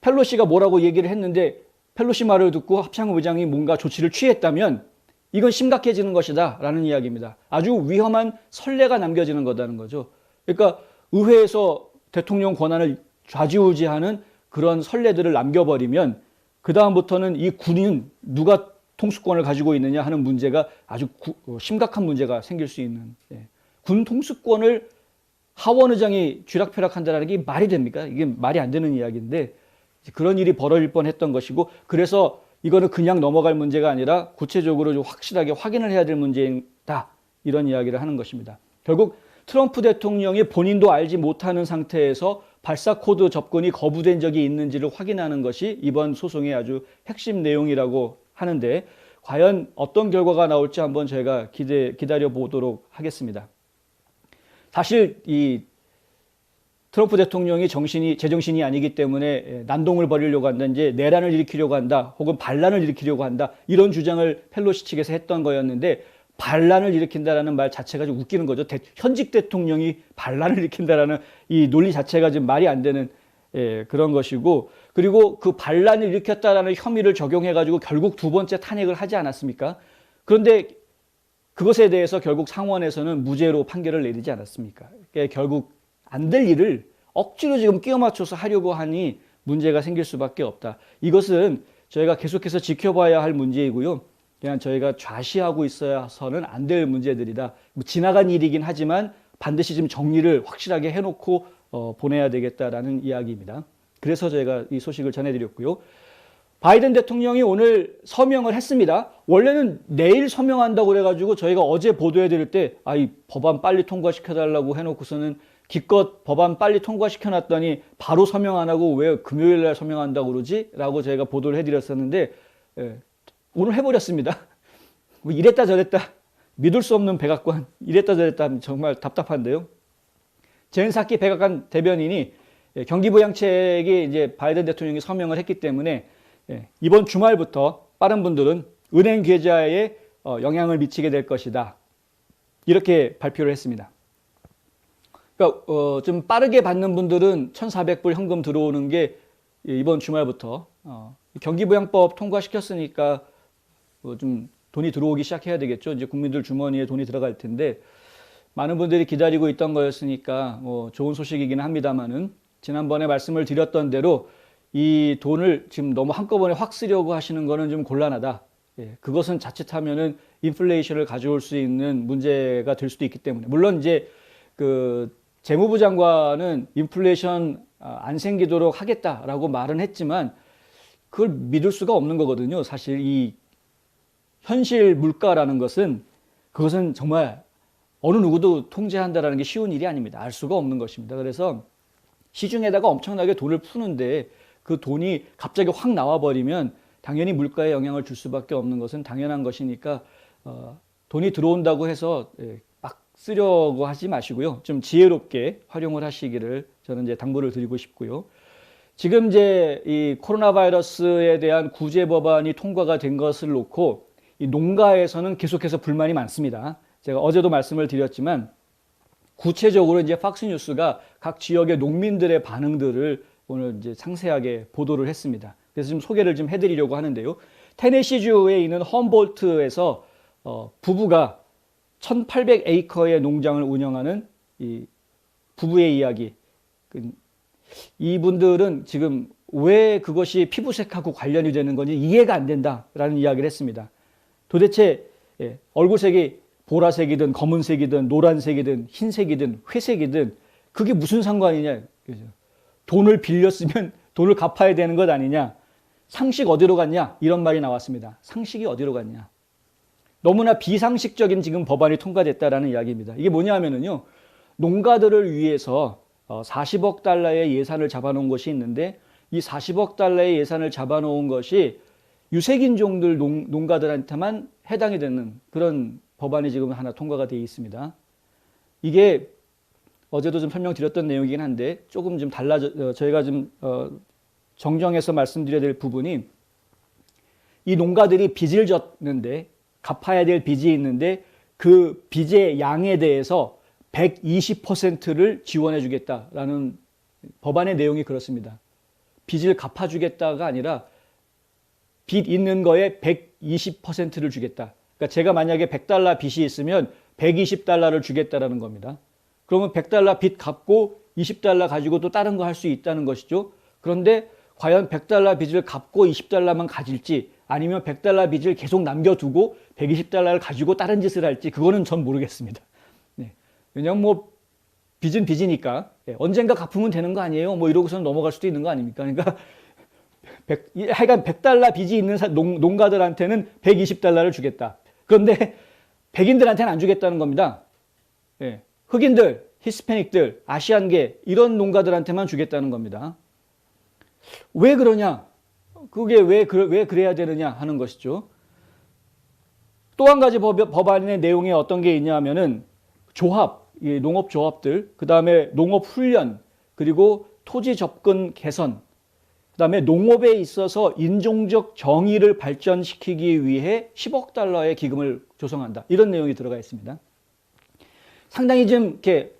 펠로시가 뭐라고 얘기를 했는데 펠로시 말을 듣고 합창의장이 뭔가 조치를 취했다면 이건 심각해지는 것이다 라는 이야기입니다. 아주 위험한 선례가 남겨지는 거다는 거죠. 그러니까 의회에서 대통령 권한을 좌지우지하는 그런 선례들을 남겨버리면 그 다음부터는 이 군인 누가 통수권을 가지고 있느냐 하는 문제가 아주 심각한 문제가 생길 수 있는 군 통수권을 하원 의장이 쥐락펴락한다는 게 말이 됩니까? 이게 말이 안 되는 이야기인데 그런 일이 벌어질 뻔했던 것이고 그래서 이거는 그냥 넘어갈 문제가 아니라 구체적으로 좀 확실하게 확인을 해야 될 문제다 이런 이야기를 하는 것입니다. 결국 트럼프 대통령이 본인도 알지 못하는 상태에서 발사 코드 접근이 거부된 적이 있는지를 확인하는 것이 이번 소송의 아주 핵심 내용이라고 하는데 과연 어떤 결과가 나올지 한번 저희가 기다려 보도록 하겠습니다. 사실 이 트럼프 대통령이 제정신이 아니기 때문에 난동을 벌이려고 한다, 이제 내란을 일으키려고 한다, 혹은 반란을 일으키려고 한다 이런 주장을 펠로시 측에서 했던 거였는데 반란을 일으킨다라는 말 자체가 좀 웃기는 거죠. 현직 대통령이 반란을 일으킨다라는 이 논리 자체가 좀 말이 안 되는 그런 것이고 그리고 그 반란을 일으켰다라는 혐의를 적용해가지고 결국 두 번째 탄핵을 하지 않았습니까? 그런데 그것에 대해서 결국 상원에서는 무죄로 판결을 내리지 않았습니까? 그러니까 결국 안 될 일을 억지로 지금 끼워 맞춰서 하려고 하니 문제가 생길 수밖에 없다. 이것은 저희가 계속해서 지켜봐야 할 문제이고요. 그냥 저희가 좌시하고 있어서는 안 될 문제들이다. 뭐 지나간 일이긴 하지만 반드시 좀 정리를 확실하게 해놓고 보내야 되겠다라는 이야기입니다. 그래서 저희가 이 소식을 전해드렸고요. 바이든 대통령이 오늘 서명을 했습니다. 원래는 내일 서명한다고 그래가지고 저희가 어제 보도해드릴 때 이 법안 빨리 통과시켜달라고 해놓고서는 기껏 법안 빨리 통과시켜놨더니 바로 서명 안 하고 왜 금요일 날 서명한다고 그러지? 라고 저희가 보도를 해드렸었는데 오늘 해버렸습니다. 뭐 이랬다 저랬다 믿을 수 없는 백악관 이랬다 저랬다 하면 정말 답답한데요. 젠 사키 백악관 대변인이 경기부양책에 이제 바이든 대통령이 서명을 했기 때문에 이번 주말부터 빠른 분들은 은행 계좌에 영향을 미치게 될 것이다. 이렇게 발표를 했습니다. 그러니까 좀 빠르게 받는 분들은 1,400불 현금 들어오는 게 이번 주말부터 경기부양법 통과시켰으니까 좀 돈이 들어오기 시작해야 되겠죠. 이제 국민들 주머니에 돈이 들어갈 텐데 많은 분들이 기다리고 있던 거였으니까 좋은 소식이긴 합니다만은 지난번에 말씀을 드렸던 대로 이 돈을 지금 너무 한꺼번에 확 쓰려고 하시는 거는 좀 곤란하다. 그것은 자칫하면은 인플레이션을 가져올 수 있는 문제가 될 수도 있기 때문에 물론 이제 그 재무부 장관은 인플레이션 안 생기도록 하겠다라고 말은 했지만 그걸 믿을 수가 없는 거거든요. 사실 이 현실 물가라는 것은 그것은 정말 어느 누구도 통제한다라는 게 쉬운 일이 아닙니다. 알 수가 없는 것입니다. 그래서 시중에다가 엄청나게 돈을 푸는데 그 돈이 갑자기 확 나와버리면 당연히 물가에 영향을 줄 수밖에 없는 것은 당연한 것이니까 돈이 들어온다고 해서 막 쓰려고 하지 마시고요. 좀 지혜롭게 활용을 하시기를 저는 이제 당부를 드리고 싶고요. 지금 이제 이 코로나 바이러스에 대한 구제 법안이 통과가 된 것을 놓고 이 농가에서는 계속해서 불만이 많습니다. 제가 어제도 말씀을 드렸지만 구체적으로 이제 팍스뉴스가 각 지역의 농민들의 반응들을 오늘 이제 상세하게 보도를 했습니다. 그래서 좀 소개를 좀 해드리려고 하는데요. 테네시주에 있는 험볼트에서 부부가 1,800에이커의 농장을 운영하는 이 부부의 이야기. 이분들은 지금 왜 그것이 피부색하고 관련이 되는 건지 이해가 안 된다라는 이야기를 했습니다. 도대체 얼굴색이 보라색이든 검은색이든 노란색이든 흰색이든 회색이든 그게 무슨 상관이냐. 돈을 빌렸으면 돈을 갚아야 되는 것 아니냐. 상식 어디로 갔냐. 이런 말이 나왔습니다. 상식이 어디로 갔냐. 너무나 비상식적인 지금 법안이 통과됐다라는 이야기입니다. 이게 뭐냐 하면은요. 농가들을 위해서 40억 달러의 예산을 잡아놓은 것이 있는데 이 40억 달러의 예산을 잡아놓은 것이 유색인종들 농가들한테만 해당이 되는 그런 법안이 지금 하나 통과가 되어 있습니다. 이게 어제도 좀 설명드렸던 내용이긴 한데 조금 좀 저희가 좀 정정해서 말씀드려야 될 부분이 이 농가들이 빚을 졌는데 갚아야 될 빚이 있는데 그 빚의 양에 대해서 120%를 지원해 주겠다라는 법안의 내용이 그렇습니다. 빚을 갚아주겠다가 아니라 빚 있는 거에 120%를 주겠다. 그러니까 제가 만약에 100달러 빚이 있으면 120달러를 주겠다라는 겁니다. 그러면 100달러 빚 갚고 20달러 가지고 또 다른 거 할 수 있다는 것이죠. 그런데 과연 100달러 빚을 갚고 20달러만 가질지 아니면 100달러 빚을 계속 남겨두고 120달러를 가지고 다른 짓을 할지 그거는 전 모르겠습니다. 네. 왜냐하면 뭐 빚은 빚이니까 언젠가 갚으면 되는 거 아니에요? 뭐 이러고서는 넘어갈 수도 있는 거 아닙니까? 그러니까 하여간 100달러 빚이 있는 농가들한테는 120달러를 주겠다. 그런데 백인들한테는 안 주겠다는 겁니다. 예. 흑인들, 히스패닉들, 아시안계 이런 농가들한테만 주겠다는 겁니다. 왜 그러냐? 그게 왜 그래야 되느냐 하는 것이죠. 또 한 가지 법안의 내용에 어떤 게 있냐 하면은 조합, 농업조합들, 그 다음에 농업훈련, 그리고 토지 접근 개선, 그 다음에 농업에 있어서 인종적 정의를 발전시키기 위해 10억 달러의 기금을 조성한다. 이런 내용이 들어가 있습니다. 상당히 좀 이렇게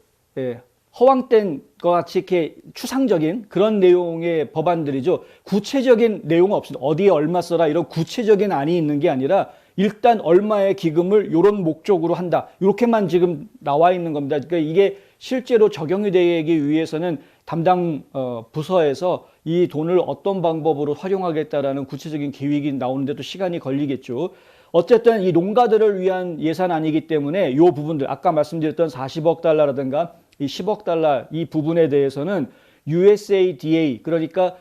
허황된 것 같이 이렇게 추상적인 그런 내용의 법안들이죠. 구체적인 내용은 없습니다. 어디에 얼마 써라 이런 구체적인 안이 있는 게 아니라 일단 얼마의 기금을 이런 목적으로 한다. 이렇게만 지금 나와 있는 겁니다. 그러니까 이게 실제로 적용이 되기 위해서는 담당 부서에서 이 돈을 어떤 방법으로 활용하겠다라는 구체적인 계획이 나오는데도 시간이 걸리겠죠. 어쨌든 이 농가들을 위한 예산안이기 때문에 이 부분들 아까 말씀드렸던 40억 달러라든가 이 10억 달러 이 부분에 대해서는 USADA 그러니까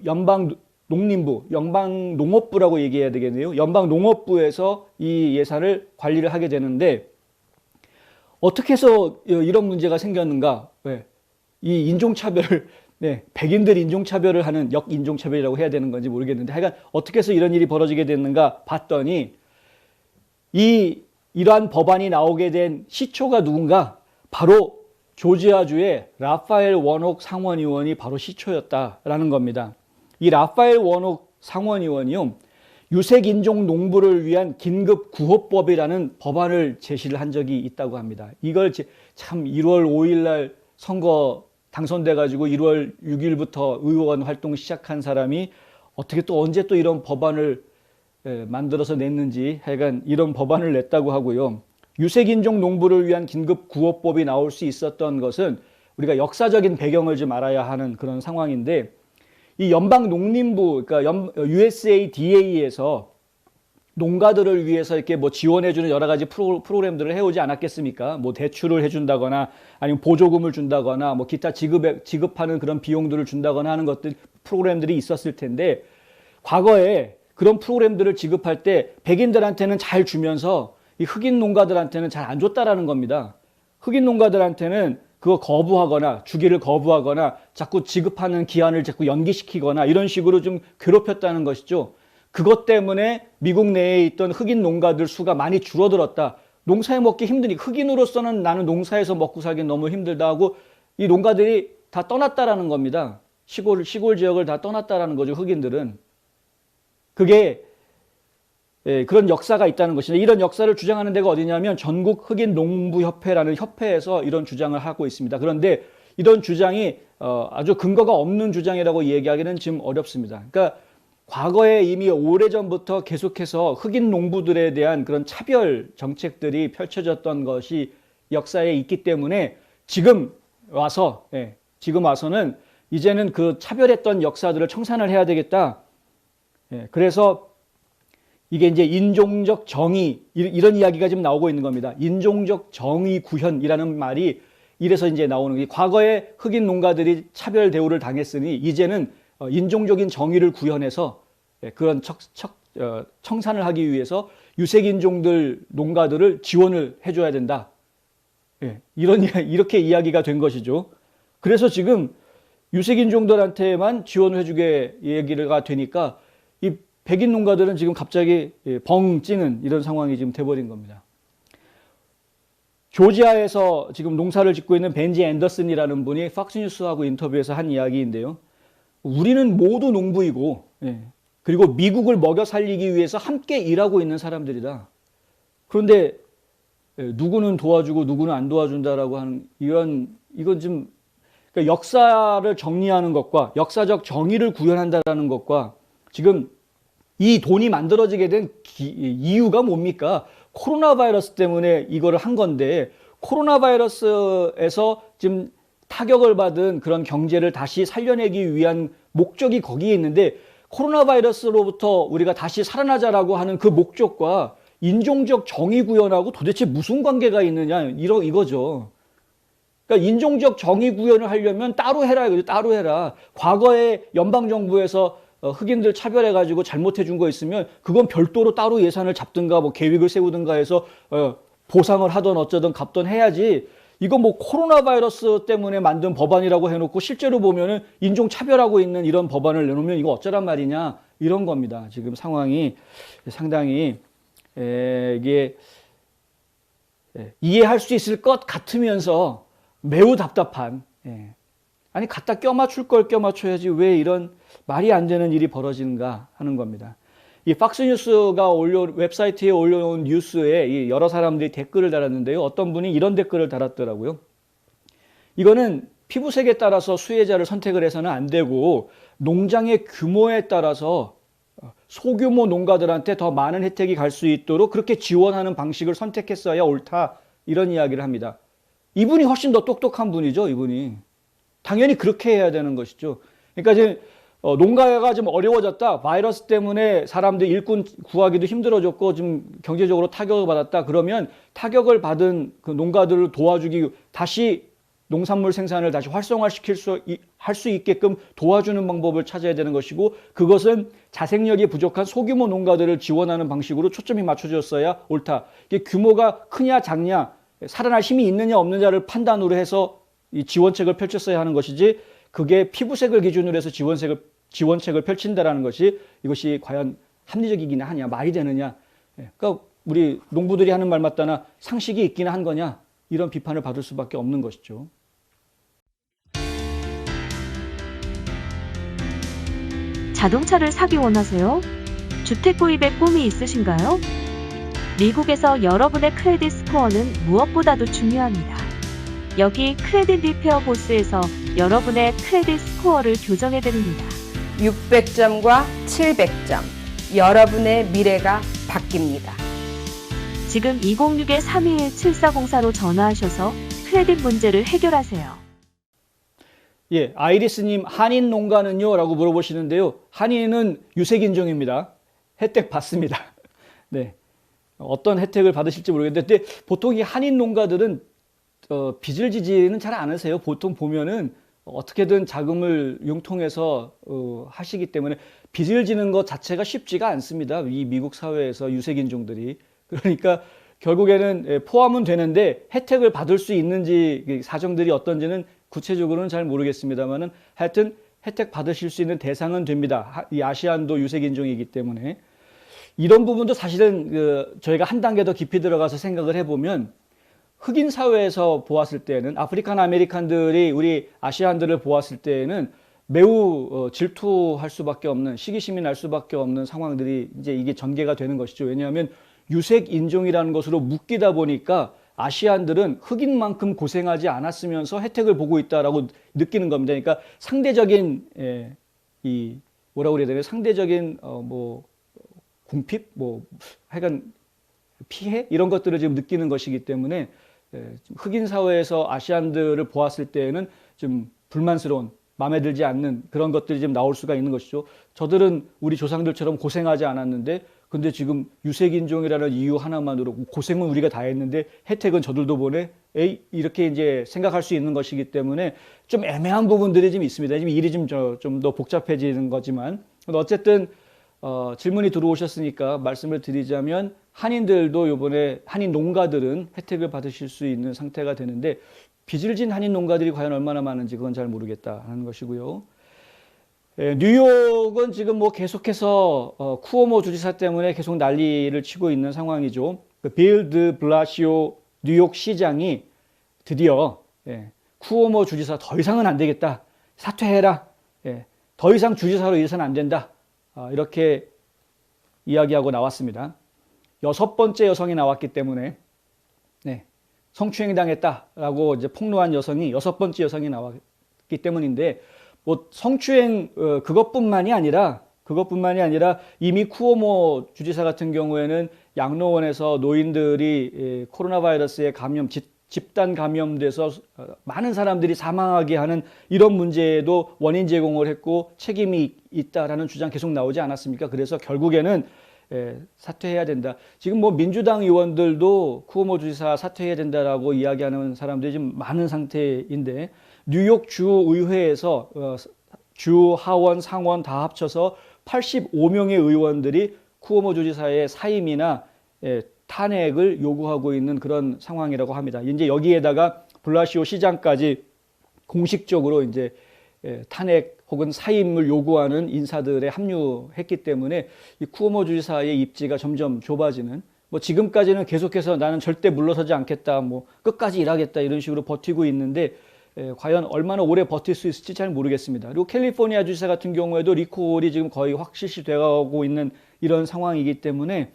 연방 농림부, 연방 농업부라고 얘기해야 되겠네요. 연방 농업부에서 이 예산을 관리를 하게 되는데 어떻게 해서 이런 문제가 생겼는가? 왜? 이 인종차별을 백인들 인종차별을 하는 역인종차별이라고 해야 되는 건지 모르겠는데 하여간 어떻게 해서 이런 일이 벌어지게 됐는가 봤더니 이러한 법안이 나오게 된 시초가 누군가? 바로 조지아주의 라파엘 워녹 상원의원이 바로 시초였다라는 겁니다. 이 라파엘 워녹 상원의원이요. 유색인종 농부를 위한 긴급구호법이라는 법안을 제시를 한 적이 있다고 합니다. 이걸 참 1월 5일 날 선거 당선돼가지고 1월 6일부터 의원 활동 시작한 사람이 어떻게 또 언제 또 이런 법안을 만들어서 냈는지 하여간 이런 법안을 냈다고 하고요. 유색인종 농부를 위한 긴급구호법이 나올 수 있었던 것은 우리가 역사적인 배경을 좀 알아야 하는 그런 상황인데 이 연방농림부, 그러니까 USADA에서 농가들을 위해서 이렇게 뭐 지원해주는 여러 가지 프로그램들을 해오지 않았겠습니까? 뭐 대출을 해준다거나 아니면 보조금을 준다거나 뭐 기타 지급하는 그런 비용들을 준다거나 하는 것들 프로그램들이 있었을 텐데 과거에 그런 프로그램들을 지급할 때 백인들한테는 잘 주면서 이 흑인 농가들한테는 잘 안 줬다라는 겁니다. 흑인 농가들한테는 그거 거부하거나 주기를 거부하거나 자꾸 지급하는 기한을 자꾸 연기시키거나 이런 식으로 좀 괴롭혔다는 것이죠. 그것 때문에 미국 내에 있던 흑인 농가들 수가 많이 줄어들었다. 농사에 먹기 힘드니 흑인으로서는 나는 농사에서 먹고 살기 너무 힘들다 하고 이 농가들이 다 떠났다라는 겁니다. 시골 지역을 다 떠났다라는 거죠. 흑인들은. 그게 그런 역사가 있다는 것인데 이런 역사를 주장하는 데가 어디냐면 전국 흑인 농부협회라는 협회에서 이런 주장을 하고 있습니다. 그런데 이런 주장이 아주 근거가 없는 주장이라고 얘기하기는 지금 어렵습니다. 그러니까 과거에 이미 오래전부터 계속해서 흑인 농부들에 대한 그런 차별 정책들이 펼쳐졌던 것이 역사에 있기 때문에 지금 와서는 이제는 그 차별했던 역사들을 청산을 해야 되겠다. 그래서 이게 이제 인종적 정의 이런 이야기가 지금 나오고 있는 겁니다. 인종적 정의 구현이라는 말이 이래서 이제 나오는 게 과거에 흑인 농가들이 차별 대우를 당했으니 이제는 인종적인 정의를 구현해서 그런 청산을 하기 위해서 유색인종들 농가들을 지원을 해줘야 된다. 이렇게 이야기가 된 것이죠. 그래서 지금 유색인종들한테만 지원을 해주게 얘기가 되니까 이 백인 농가들은 지금 갑자기 벙 찌는 이런 상황이 지금 돼버린 겁니다. 조지아에서 지금 농사를 짓고 있는 벤지 앤더슨이라는 분이 팍스뉴스하고 인터뷰에서 한 이야기인데요. 우리는 모두 농부이고, 그리고 미국을 먹여 살리기 위해서 함께 일하고 있는 사람들이다. 그런데 누구는 도와주고 누구는 안 도와준다라고 하는 이건 좀 그러니까 역사를 정리하는 것과 역사적 정의를 구현한다라는 것과 지금 이 돈이 만들어지게 된 이유가 뭡니까? 코로나 바이러스 때문에 이거를 한 건데 코로나 바이러스에서 지금 타격을 받은 그런 경제를 다시 살려내기 위한 목적이 거기에 있는데 코로나 바이러스로부터 우리가 다시 살아나자라고 하는 그 목적과 인종적 정의 구현하고 도대체 무슨 관계가 있느냐 이거죠. 그러니까 인종적 정의 구현을 하려면 따로 해라 이거죠. 따로 해라. 과거에 연방정부에서 흑인들 차별해가지고 잘못해 준 거 있으면 그건 별도로 따로 예산을 잡든가 뭐 계획을 세우든가 해서 보상을 하던 어쩌든 갚던 해야지. 이거 뭐 코로나 바이러스 때문에 만든 법안이라고 해놓고 실제로 보면은 인종 차별하고 있는 이런 법안을 내놓으면 이거 어쩌란 말이냐 이런 겁니다. 지금 상황이 상당히 이게 이해할 수 있을 것 같으면서 매우 답답한. 아니 갖다 껴맞출 걸 껴맞춰야지 왜 이런 말이 안 되는 일이 벌어지는가 하는 겁니다. 이 팍스뉴스가 웹사이트에 올려놓은 뉴스에 여러 사람들이 댓글을 달았는데요. 어떤 분이 이런 댓글을 달았더라고요. 이거는 피부색에 따라서 수혜자를 선택을 해서는 안 되고 농장의 규모에 따라서 소규모 농가들한테 더 많은 혜택이 갈 수 있도록 그렇게 지원하는 방식을 선택했어야 옳다. 이런 이야기를 합니다. 이분이 훨씬 더 똑똑한 분이죠. 이분이. 당연히 그렇게 해야 되는 것이죠. 그러니까 지금 농가가 좀 어려워졌다. 바이러스 때문에 사람들 일꾼 구하기도 힘들어졌고 좀 경제적으로 타격을 받았다. 그러면 타격을 받은 그 농가들을 도와주기 다시 농산물 생산을 다시 활성화시킬 할 수 있게끔 도와주는 방법을 찾아야 되는 것이고 그것은 자생력이 부족한 소규모 농가들을 지원하는 방식으로 초점이 맞춰졌어야 옳다. 이게 규모가 크냐 작냐 살아날 힘이 있느냐 없느냐를 판단으로 해서 이 지원책을 펼쳤어야 하는 것이지 그게 피부색을 기준으로 해서 지원책을 펼친다라는 것이 이것이 과연 합리적이긴 하냐 말이 되느냐. 그러니까 우리 농부들이 하는 말 맞다나 상식이 있긴 한 거냐 이런 비판을 받을 수밖에 없는 것이죠. 자동차를 사기 원하세요? 주택 구입에 꿈이 있으신가요? 미국에서 여러분의 크레딧 스코어는 무엇보다도 중요합니다. 여기 크레딧 리페어 보스에서 여러분의 크레딧 스코어를 교정해드립니다. 600점과 700점, 여러분의 미래가 바뀝니다. 지금 206-321-7404로 전화하셔서 크레딧 문제를 해결하세요. 예, 아이리스님 한인 농가는요? 라고 물어보시는데요. 한인은 유색인종입니다. 혜택 받습니다. 네, 어떤 혜택을 받으실지 모르겠는데 보통 이 한인 농가들은 빚을 지지는 잘 않으세요. 보통 보면은 어떻게든 자금을 융통해서 하시기 때문에 빚을 지는 것 자체가 쉽지가 않습니다. 이 미국 사회에서 유색인종들이. 그러니까 결국에는 포함은 되는데 혜택을 받을 수 있는지 사정들이 어떤지는 구체적으로는 잘 모르겠습니다만은 하여튼 혜택 받으실 수 있는 대상은 됩니다. 이 아시안도 유색인종이기 때문에. 이런 부분도 사실은 저희가 한 단계 더 깊이 들어가서 생각을 해보면 흑인 사회에서 보았을 때는 아프리칸 아메리칸들이 우리 아시안들을 보았을 때에는 매우 질투할 수밖에 없는, 시기심이 날 수밖에 없는 상황들이 이제 이게 전개가 되는 것이죠. 왜냐하면 유색 인종이라는 것으로 묶이다 보니까 아시안들은 흑인만큼 고생하지 않았으면서 혜택을 보고 있다라고 느끼는 겁니다. 그러니까 상대적인 이 뭐라고 그래야 되나요? 상대적인 뭐 궁핍, 뭐 하여간 피해 이런 것들을 지금 느끼는 것이기 때문에 흑인 사회에서 아시안들을 보았을 때에는 좀 불만스러운, 마음에 들지 않는 그런 것들이 좀 나올 수가 있는 것이죠. 저들은 우리 조상들처럼 고생하지 않았는데, 근데 지금 유색인종이라는 이유 하나만으로 고생은 우리가 다 했는데 혜택은 저들도 보내? 에이, 이렇게 이제 생각할 수 있는 것이기 때문에 좀 애매한 부분들이 좀 있습니다. 지금 일이 좀 더 복잡해지는 거지만, 어쨌든 질문이 들어오셨으니까 말씀을 드리자면, 한인들도 이번에 한인 농가들은 혜택을 받으실 수 있는 상태가 되는데, 빚을 진 한인 농가들이 과연 얼마나 많은지 그건 잘 모르겠다 하는 것이고요. 뉴욕은 지금 뭐 계속해서 쿠오모 주지사 때문에 계속 난리를 치고 있는 상황이죠. 빌 드 블라시오 뉴욕 시장이 드디어 쿠오모 주지사 더 이상은 안 되겠다, 사퇴해라, 더 이상 주지사로 일해서는 안 된다, 이렇게 이야기하고 나왔습니다. 6번째 여성이 나왔기 때문에 성추행 당했다라고 이제 폭로한 여성이 6번째 여성이 나왔기 때문인데, 뭐 성추행 그것뿐만이 아니라 이미 쿠오모 주지사 같은 경우에는 양로원에서 노인들이 코로나 바이러스에 집단 감염돼서 많은 사람들이 사망하게 하는 이런 문제에도 원인 제공을 했고 책임이 있다라는 주장 계속 나오지 않았습니까? 그래서 결국에는 사퇴해야 된다. 지금 뭐 민주당 의원들도 쿠오모 주지사 사퇴해야 된다라고 이야기하는 사람들이 좀 많은 상태인데, 뉴욕 주의회에서 주, 하원, 상원 다 합쳐서 85명의 의원들이 쿠오모 주지사의 사임이나 탄핵을 요구하고 있는 그런 상황이라고 합니다. 이제 여기에다가 블라시오 시장까지 공식적으로 이제 탄핵 혹은 사임을 요구하는 인사들에 합류했기 때문에 이 쿠오모 주지사의 입지가 점점 좁아지는, 뭐 지금까지는 계속해서 나는 절대 물러서지 않겠다, 뭐 끝까지 일하겠다 이런 식으로 버티고 있는데 과연 얼마나 오래 버틸 수 있을지 잘 모르겠습니다. 그리고 캘리포니아 주지사 같은 경우에도 리콜이 지금 거의 확실시 되어가고 있는 이런 상황이기 때문에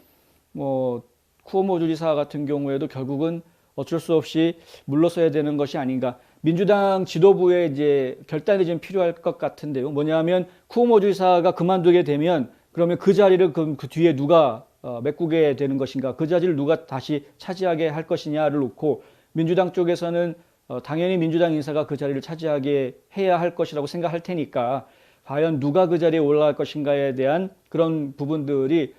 뭐 쿠오모 주지사 같은 경우에도 결국은 어쩔 수 없이 물러서야 되는 것이 아닌가. 민주당 지도부에 이제 결단이 좀 필요할 것 같은데요. 뭐냐면 쿠오모 주지사가 그만두게 되면 그러면 그 자리를 그 뒤에 누가 메꾸게 되는 것인가, 그 자리를 누가 다시 차지하게 할 것이냐를 놓고, 민주당 쪽에서는 당연히 민주당 인사가 그 자리를 차지하게 해야 할 것이라고 생각할 테니까 과연 누가 그 자리에 올라갈 것인가에 대한 그런 부분들이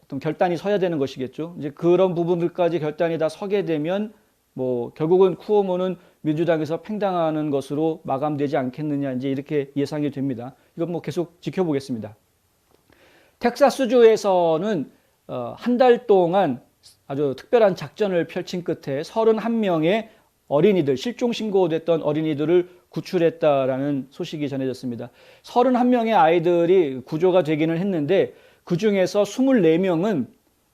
어떤 결단이 서야 되는 것이겠죠. 이제 그런 부분들까지 결단이 다 서게 되면 뭐 결국은 쿠오모는 민주당에서 팽당하는 것으로 마감되지 않겠느냐, 이제 이렇게 예상이 됩니다. 이건 뭐 계속 지켜보겠습니다. 텍사스주에서는 한 달 동안 아주 특별한 작전을 펼친 끝에 31명의 어린이들, 실종 신고됐던 어린이들을 구출했다라는 소식이 전해졌습니다. 31명의 아이들이 구조가 되기는 했는데 그 중에서 24명은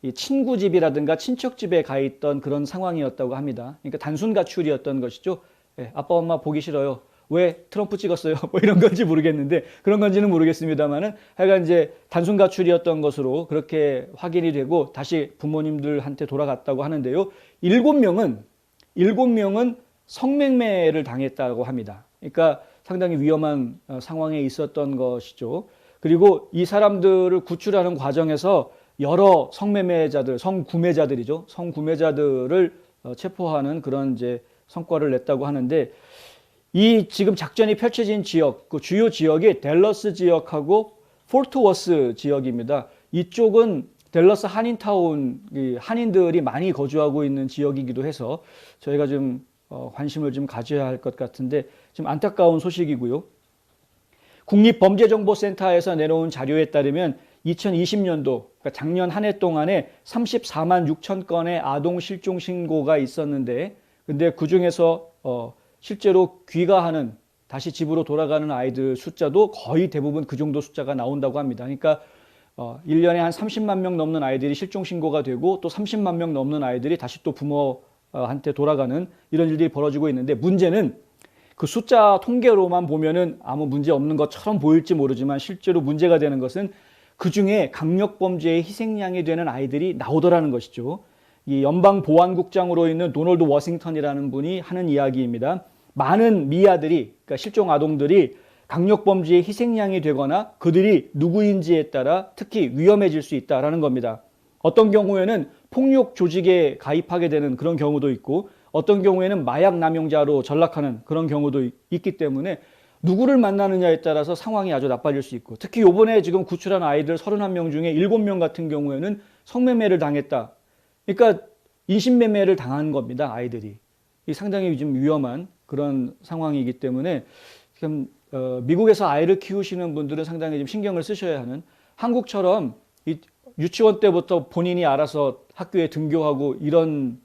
이 친구 집이라든가 친척 집에 가 있던 그런 상황이었다고 합니다. 그러니까 단순 가출이었던 것이죠. 아빠 엄마 보기 싫어요. 왜 트럼프 찍었어요? 뭐 이런 건지 모르겠는데, 그런 건지는 모르겠습니다만은 하여간 이제 단순 가출이었던 것으로 그렇게 확인이 되고 다시 부모님들한테 돌아갔다고 하는데요. 7명은 성매매를 당했다고 합니다. 그러니까 상당히 위험한 상황에 있었던 것이죠. 그리고 이 사람들을 구출하는 과정에서 여러 성매매자들, 성구매자들이죠. 성구매자들을 체포하는 그런 이제 성과를 냈다고 하는데, 이 지금 작전이 펼쳐진 지역, 그 주요 지역이 댈러스 지역하고 포트워스 지역입니다. 이쪽은 댈러스 한인타운, 한인들이 많이 거주하고 있는 지역이기도 해서 저희가 좀 관심을 좀 가져야 할 것 같은데, 좀 안타까운 소식이고요. 국립범죄정보센터에서 내놓은 자료에 따르면 2020년도, 그러니까 작년 한 해 동안에 34만 6천 건의 아동 실종 신고가 있었는데, 근데 그 중에서 실제로 귀가하는, 다시 집으로 돌아가는 아이들 숫자도 거의 대부분 그 정도 숫자가 나온다고 합니다. 그러니까 1년에 한 30만 명 넘는 아이들이 실종 신고가 되고 또 30만 명 넘는 아이들이 다시 또 부모한테 돌아가는 이런 일들이 벌어지고 있는데, 문제는 그 숫자 통계로만 보면은 아무 문제 없는 것처럼 보일지 모르지만 실제로 문제가 되는 것은 그중에 강력범죄의 희생양이 되는 아이들이 나오더라는 것이죠. 이 연방보안국장으로 있는 도널드 워싱턴이라는 분이 하는 이야기입니다. 많은 미아들이, 그러니까 실종 아동들이 강력범죄의 희생양이 되거나 그들이 누구인지에 따라 특히 위험해질 수 있다는 겁니다. 어떤 경우에는 폭력 조직에 가입하게 되는 그런 경우도 있고 어떤 경우에는 마약 남용자로 전락하는 그런 경우도 있기 때문에 누구를 만나느냐에 따라서 상황이 아주 나빠질 수 있고 특히 이번에 지금 구출한 아이들 31명 중에 7명 같은 경우에는 성매매를 당했다. 그러니까 인신매매를 당한 겁니다. 아이들이. 이 상당히 좀 위험한 그런 상황이기 때문에 지금 미국에서 아이를 키우시는 분들은 상당히 좀 신경을 쓰셔야 하는 한국처럼 이 유치원 때부터 본인이 알아서 학교에 등교하고 이런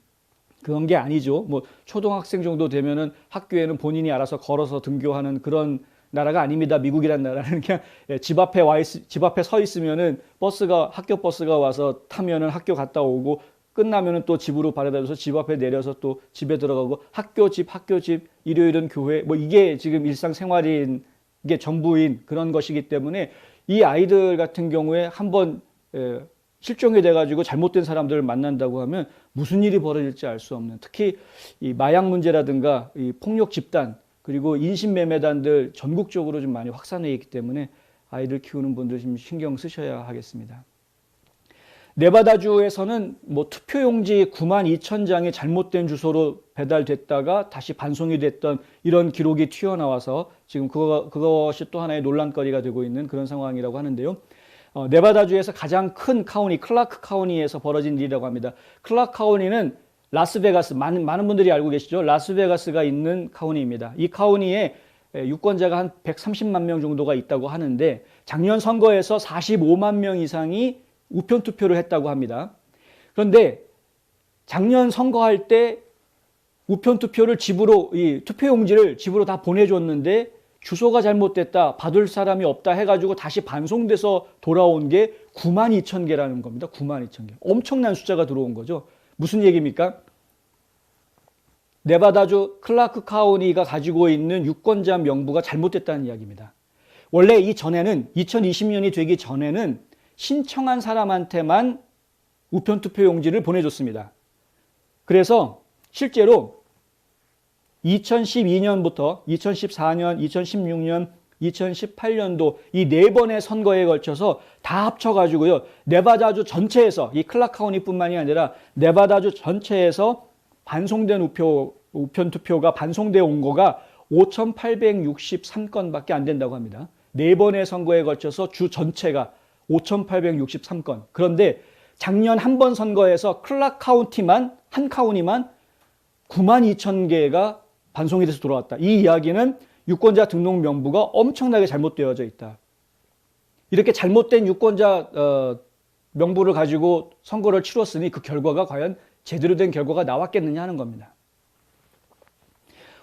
그런 게 아니죠. 뭐 초등학생 정도 되면은 학교에는 본인이 알아서 걸어서 등교하는 그런 나라가 아닙니다. 미국이란 나라는 그냥 집 앞에 서 있으면은 학교 버스가 와서 타면은 학교 갔다 오고 끝나면은 또 집으로 바래다 줘서 집 앞에 내려서 또 집에 들어가고 학교 집 일요일은 교회 뭐 이게 지금 일상생활인 게 전부인 그런 것이기 때문에 이 아이들 같은 경우에 한번 실종이 돼가지고 잘못된 사람들을 만난다고 하면 무슨 일이 벌어질지 알 수 없는 특히 이 마약 문제라든가 이 폭력 집단 그리고 인신매매단들 전국적으로 좀 많이 확산해 있기 때문에 아이들 키우는 분들 좀 신경 쓰셔야 하겠습니다. 네바다주에서는 뭐 투표용지 92,000장이 잘못된 주소로 배달됐다가 다시 반송이 됐던 이런 기록이 튀어나와서 지금 그것이 또 하나의 논란거리가 되고 있는 그런 상황이라고 하는데요. 네바다주에서 가장 큰 카운티, 클라크 카운티에서 벌어진 일이라고 합니다. 클라크 카운티는 라스베가스, 많은 분들이 알고 계시죠? 라스베가스가 있는 카운티입니다. 이 카운티에 유권자가 한 130만 명 정도가 있다고 하는데 작년 선거에서 45만 명 이상이 우편 투표를 했다고 합니다. 그런데 작년 선거할 때 우편 투표를 이 투표용지를 집으로 다 보내줬는데 주소가 잘못됐다, 받을 사람이 없다 해가지고 다시 반송돼서 돌아온 게 92,000개라는 겁니다. 92,000개. 엄청난 숫자가 들어온 거죠. 무슨 얘기입니까? 네바다주 클라크 카운티가 가지고 있는 유권자 명부가 잘못됐다는 이야기입니다. 원래 이전에는 2020년이 되기 전에는 신청한 사람한테만 우편 투표용지를 보내줬습니다. 그래서 실제로 2012년부터 2014년, 2016년, 2018년도 이 4번의 선거에 걸쳐서 다 합쳐가지고요. 네바다주 전체에서 이 클라크 카운티뿐만이 아니라 네바다주 전체에서 반송된 우편 투표가 반송되어 온 거가 5,863건밖에 안 된다고 합니다. 4번의 선거에 걸쳐서 주 전체가 5,863건. 그런데 작년 한 번 선거에서 클라크 카운티만 한 카운티만 92,000개가 반송이 돼서 돌아왔다. 이 이야기는 유권자 등록 명부가 엄청나게 잘못되어져 있다. 이렇게 잘못된 유권자 명부를 가지고 선거를 치렀으니 그 결과가 과연 제대로 된 결과가 나왔겠느냐 하는 겁니다.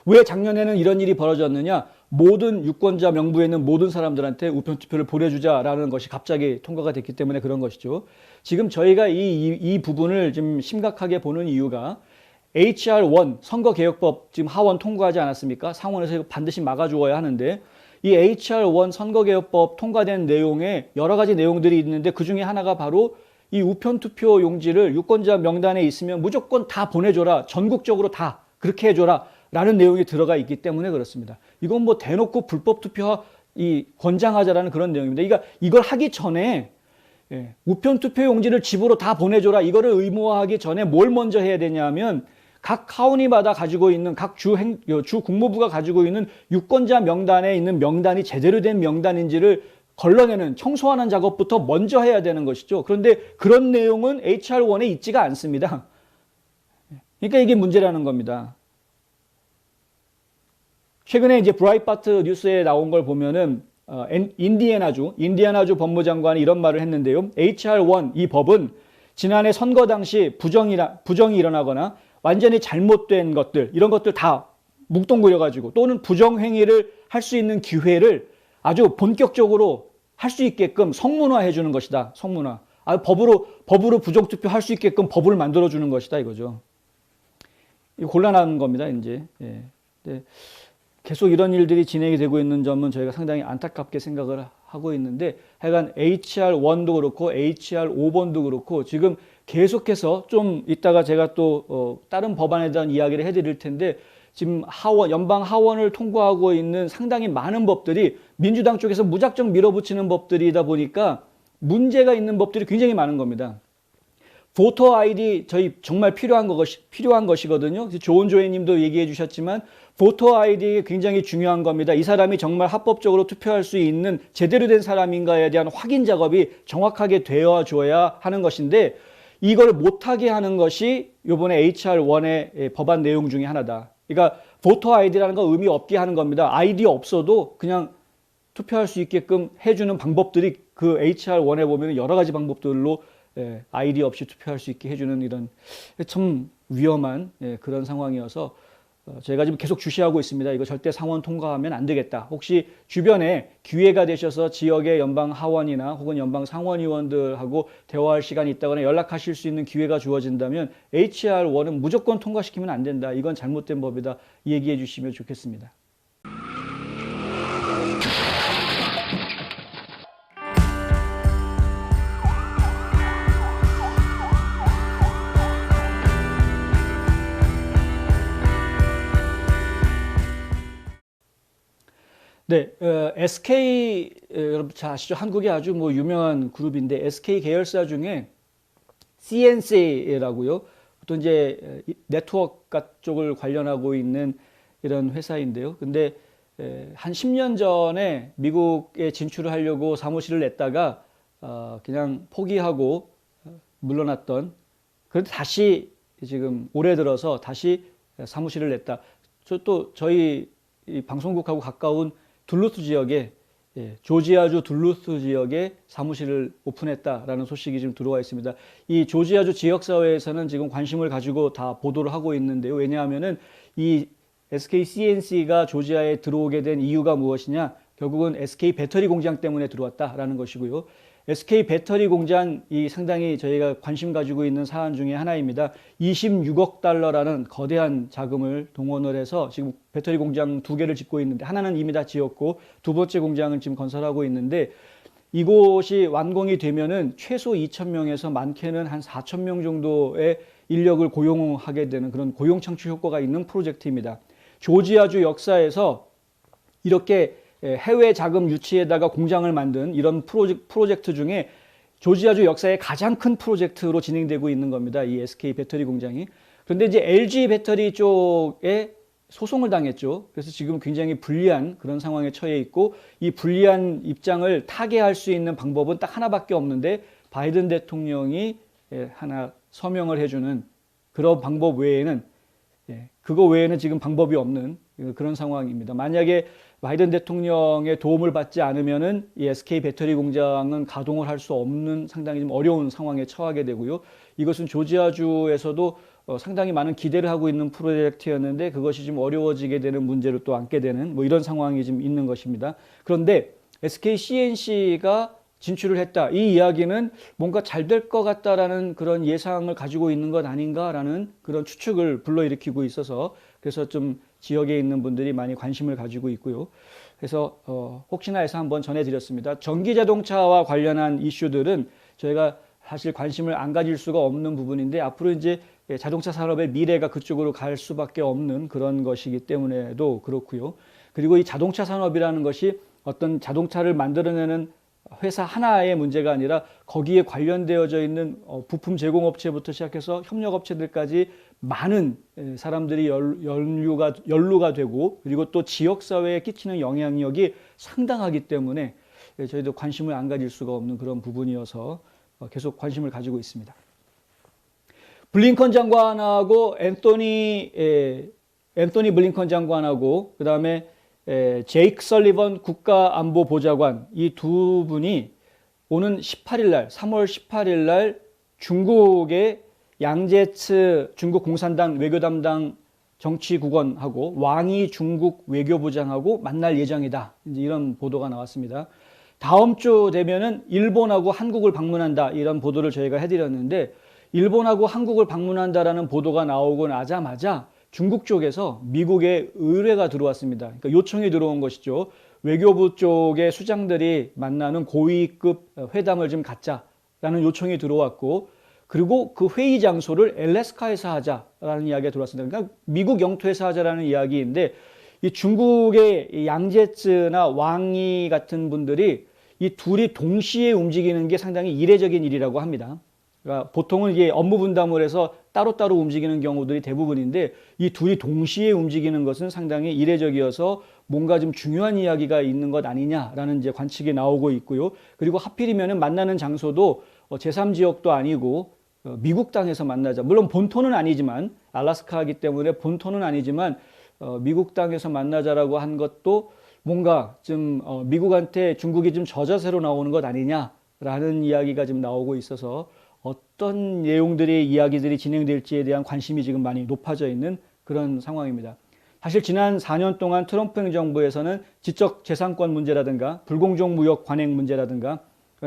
왜 작년에는 이런 일이 벌어졌느냐? 모든 유권자 명부에 있는 모든 사람들한테 우편투표를 보내주자라는 것이 갑자기 통과가 됐기 때문에 그런 것이죠. 지금 저희가 이 부분을 좀 심각하게 보는 이유가 HR1 선거개혁법 지금 하원 통과하지 않았습니까? 상원에서 이거 반드시 막아주어야 하는데 이 HR1 선거개혁법 통과된 내용에 여러 가지 내용들이 있는데 그 중에 하나가 바로 이 우편투표 용지를 유권자 명단에 있으면 무조건 다 보내줘라. 전국적으로 다 그렇게 해줘라. 라는 내용이 들어가 있기 때문에 그렇습니다. 이건 뭐 대놓고 불법 투표 권장하자라는 그런 내용입니다. 그러니까 이걸 하기 전에 우편 투표 용지를 집으로 다 보내줘라. 이거를 의무화하기 전에 뭘 먼저 해야 되냐면 각 카운티마다 가지고 있는 각 주 국무부가 가지고 있는 유권자 명단에 있는 명단이 제대로 된 명단인지를 걸러내는 청소하는 작업부터 먼저 해야 되는 것이죠. 그런데 그런 내용은 HR1에 있지가 않습니다. 그러니까 이게 문제라는 겁니다. 최근에 이제 브라이트바트 뉴스에 나온 걸 보면은 인디애나주 법무장관이 이런 말을 했는데요. HR1 이 법은 지난해 선거 당시 부정이 일어나거나 완전히 잘못된 것들 이런 것들 다 묵동그려가지고 또는 부정행위를 할 수 있는 기회를 아주 본격적으로 할 수 있게끔 성문화해 주는 것이다. 성문화. 법으로 부정투표 할 수 있게끔 법을 만들어 주는 것이다 이거죠. 이거 곤란한 겁니다 이제. 네. 계속 이런 일들이 진행이 되고 있는 점은 저희가 상당히 안타깝게 생각을 하고 있는데, 하여간 HR1도 그렇고 HR5번도 그렇고 지금 계속해서 좀 이따가 제가 또 다른 법안에 대한 이야기를 해드릴 텐데, 지금 연방 하원을 통과하고 있는 상당히 많은 법들이 민주당 쪽에서 무작정 밀어붙이는 법들이다 보니까 문제가 있는 법들이 굉장히 많은 겁니다. 보터 아이디 저희 정말 필요한 것이거든요. 조은 조회님도 얘기해 주셨지만 보터 아이디 굉장히 중요한 겁니다. 이 사람이 정말 합법적으로 투표할 수 있는 제대로 된 사람인가에 대한 확인 작업이 정확하게 되어줘야 하는 것인데, 이걸 못하게 하는 것이 이번에 HR1의 법안 내용 중에 하나다. 그러니까 보터 아이디라는 건 의미 없게 하는 겁니다. 아이디 없어도 그냥 투표할 수 있게끔 해주는 방법들이 그 HR1에 보면 여러 가지 방법들로 아이디 없이 투표할 수 있게 해주는 이런 참 위험한 그런 상황이어서 저희가 지금 계속 주시하고 있습니다. 이거 절대 상원 통과하면 안 되겠다. 혹시 주변에 기회가 되셔서 지역의 연방 하원이나 혹은 연방 상원의원들하고 대화할 시간이 있다거나 연락하실 수 있는 기회가 주어진다면 HR1은 무조건 통과시키면 안 된다. 이건 잘못된 법이다. 얘기해 주시면 좋겠습니다. 네, SK 여러분 잘 아시죠? 한국의 아주 뭐 유명한 그룹인데 SK 계열사 중에 CNC라고요. 또 이제 네트워크 쪽을 관련하고 있는 이런 회사인데요. 근데 한 10년 전에 미국에 진출을 하려고 사무실을 냈다가 그냥 포기하고 물러났던, 그런데 다시 지금 올해 들어서 다시 사무실을 냈다. 저희 이 방송국하고 가까운 둘루스 지역에, 조지아주 둘루스 지역에 사무실을 오픈했다라는 소식이 지금 들어와 있습니다. 이 조지아주 지역사회에서는 지금 관심을 가지고 다 보도를 하고 있는데요. 왜냐하면은 이 SK CNC가 조지아에 들어오게 된 이유가 무엇이냐? 결국은 SK 배터리 공장 때문에 들어왔다라는 것이고요. SK 배터리 공장이 상당히 저희가 관심 가지고 있는 사안 중에 하나입니다. 26억 달러라는 거대한 자금을 동원을 해서 지금 배터리 공장 2개를 짓고 있는데, 하나는 이미 다 지었고 두 번째 공장은 지금 건설하고 있는데, 이곳이 완공이 되면은 최소 2,000명에서 많게는 한 4,000명 정도의 인력을 고용하게 되는 그런 고용 창출 효과가 있는 프로젝트입니다. 조지아주 역사에서 이렇게 해외 자금 유치에다가 공장을 만든 이런 프로젝트 중에 조지아주 역사의 가장 큰 프로젝트로 진행되고 있는 겁니다. 이 SK 배터리 공장이. 그런데 이제 LG 배터리 쪽에 소송을 당했죠. 그래서 지금 굉장히 불리한 그런 상황에 처해 있고, 이 불리한 입장을 타개할 수 있는 방법은 딱 하나밖에 없는데, 바이든 대통령이 하나 서명을 해주는 그런 방법 외에는, 그거 외에는 지금 방법이 없는 그런 상황입니다. 만약에 바이든 대통령의 도움을 받지 않으면은 이 SK 배터리 공장은 가동을 할 수 없는 상당히 좀 어려운 상황에 처하게 되고요. 이것은 조지아주에서도 상당히 많은 기대를 하고 있는 프로젝트였는데, 그것이 좀 어려워지게 되는 문제를 또 안게 되는 뭐 이런 상황이 좀 있는 것입니다. 그런데 SK CNC가 진출을 했다. 이 이야기는 뭔가 잘 될 것 같다라는 그런 예상을 가지고 있는 것 아닌가라는 그런 추측을 불러일으키고 있어서, 그래서 좀 지역에 있는 분들이 많이 관심을 가지고 있고요. 그래서 혹시나 해서 한번 전해드렸습니다. 전기자동차와 관련한 이슈들은 저희가 사실 관심을 안 가질 수가 없는 부분인데, 앞으로 이제 자동차 산업의 미래가 그쪽으로 갈 수밖에 없는 그런 것이기 때문에도 그렇고요. 그리고 이 자동차 산업이라는 것이 어떤 자동차를 만들어내는 회사 하나의 문제가 아니라 거기에 관련되어져 있는 부품 제공업체부터 시작해서 협력업체들까지 많은 사람들이 연루가 되고, 그리고 또 지역사회에 끼치는 영향력이 상당하기 때문에 저희도 관심을 안 가질 수가 없는 그런 부분이어서 계속 관심을 가지고 있습니다. 블링컨 장관하고 앤토니 블링컨 장관하고 그 다음에 제이크 설리번 국가안보보좌관, 이 두 분이 오는 18일 날, 3월 18일 날 중국의 양제츠 중국 공산당 외교 담당 정치국원하고 왕이 중국 외교부장하고 만날 예정이다. 이제 이런 보도가 나왔습니다. 다음 주 되면은 일본하고 한국을 방문한다. 이런 보도를 저희가 해드렸는데, 일본하고 한국을 방문한다라는 보도가 나오고 나자마자 중국 쪽에서 미국에 의뢰가 들어왔습니다. 그러니까 요청이 들어온 것이죠. 외교부 쪽의 수장들이 만나는 고위급 회담을 좀 갖자라는 요청이 들어왔고, 그리고 그 회의 장소를 엘래스카에서 하자라는 이야기가 들어왔습니다. 그러니까 미국 영토에서 하자라는 이야기인데, 이 중국의 양제츠나 왕이 같은 분들이 이 둘이 동시에 움직이는 게 상당히 이례적인 일이라고 합니다. 그러니까 보통은 이게 업무 분담을 해서 따로따로 움직이는 경우들이 대부분인데, 이 둘이 동시에 움직이는 것은 상당히 이례적이어서 뭔가 좀 중요한 이야기가 있는 것 아니냐라는 이제 관측이 나오고 있고요. 그리고 하필이면은 만나는 장소도 제3지역도 아니고 미국 땅에서 만나자. 물론 본토는 아니지만, 알래스카이기 때문에 본토는 아니지만 미국 땅에서 만나자라고 한 것도 뭔가 좀 미국한테 중국이 좀 저자세로 나오는 것 아니냐라는 이야기가 지금 나오고 있어서 어떤 내용들의 이야기들이 진행될지에 대한 관심이 지금 많이 높아져 있는 그런 상황입니다. 사실 지난 4년 동안 트럼프 행정부에서는 지적 재산권 문제라든가 불공정 무역 관행 문제라든가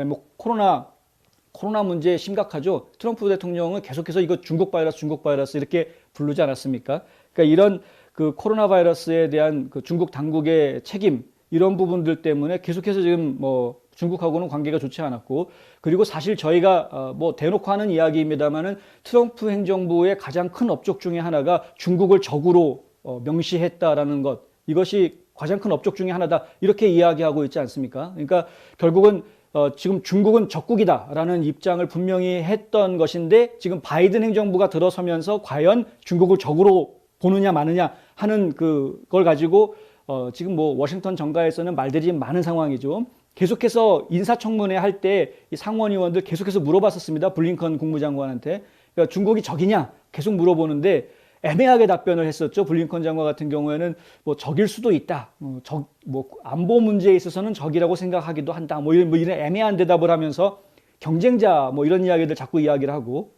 뭐 코로나 문제 심각하죠. 트럼프 대통령은 계속해서 이거 중국 바이러스 이렇게 부르지 않았습니까? 그러니까 이런 그 코로나 바이러스에 대한 그 중국 당국의 책임, 이런 부분들 때문에 계속해서 지금 뭐 중국하고는 관계가 좋지 않았고, 그리고 사실 저희가 뭐 대놓고 하는 이야기입니다만은 트럼프 행정부의 가장 큰 업적 중에 하나가 중국을 적으로 명시했다라는 것, 이것이 가장 큰 업적 중에 하나다, 이렇게 이야기하고 있지 않습니까? 그러니까 결국은 지금 중국은 적국이다라는 입장을 분명히 했던 것인데, 지금 바이든 행정부가 들어서면서 과연 중국을 적으로 보느냐 마느냐 하는 그걸 가지고 지금 뭐 워싱턴 정가에서는 말들이 많은 상황이죠. 계속해서 인사청문회 할 때 이 상원의원들 계속해서 물어봤었습니다. 블링컨 국무장관한테. 그러니까 중국이 적이냐 계속 물어보는데 애매하게 답변을 했었죠. 블링컨 장관 같은 경우에는 뭐 적일 수도 있다. 뭐 안보 문제에 있어서는 적이라고 생각하기도 한다. 뭐 이런 애매한 대답을 하면서 경쟁자 뭐 이런 이야기들 자꾸 이야기를 하고,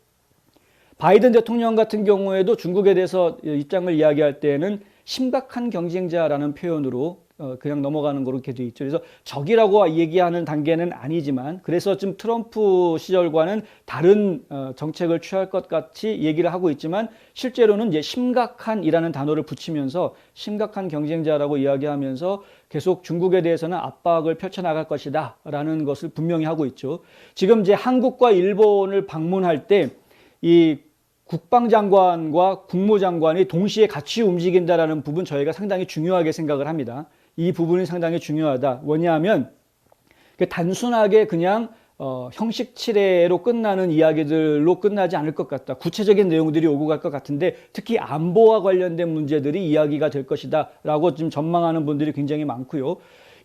바이든 대통령 같은 경우에도 중국에 대해서 입장을 이야기할 때에는 심각한 경쟁자라는 표현으로 그냥 넘어가는 거로 이렇게 돼 있죠. 그래서 적이라고 얘기하는 단계는 아니지만, 그래서 좀 트럼프 시절과는 다른 정책을 취할 것 같이 얘기를 하고 있지만, 실제로는 이제 심각한이라는 단어를 붙이면서 심각한 경쟁자라고 이야기하면서 계속 중국에 대해서는 압박을 펼쳐나갈 것이다라는 것을 분명히 하고 있죠. 지금 이제 한국과 일본을 방문할 때 이 국방장관과 국무장관이 동시에 같이 움직인다라는 부분, 저희가 상당히 중요하게 생각을 합니다. 이 부분이 상당히 중요하다. 뭐냐면 단순하게 그냥 형식 칠해로 끝나는 이야기들로 끝나지 않을 것 같다. 구체적인 내용들이 오고 갈 것 같은데, 특히 안보와 관련된 문제들이 이야기가 될 것이다 라고 지금 전망하는 분들이 굉장히 많고요.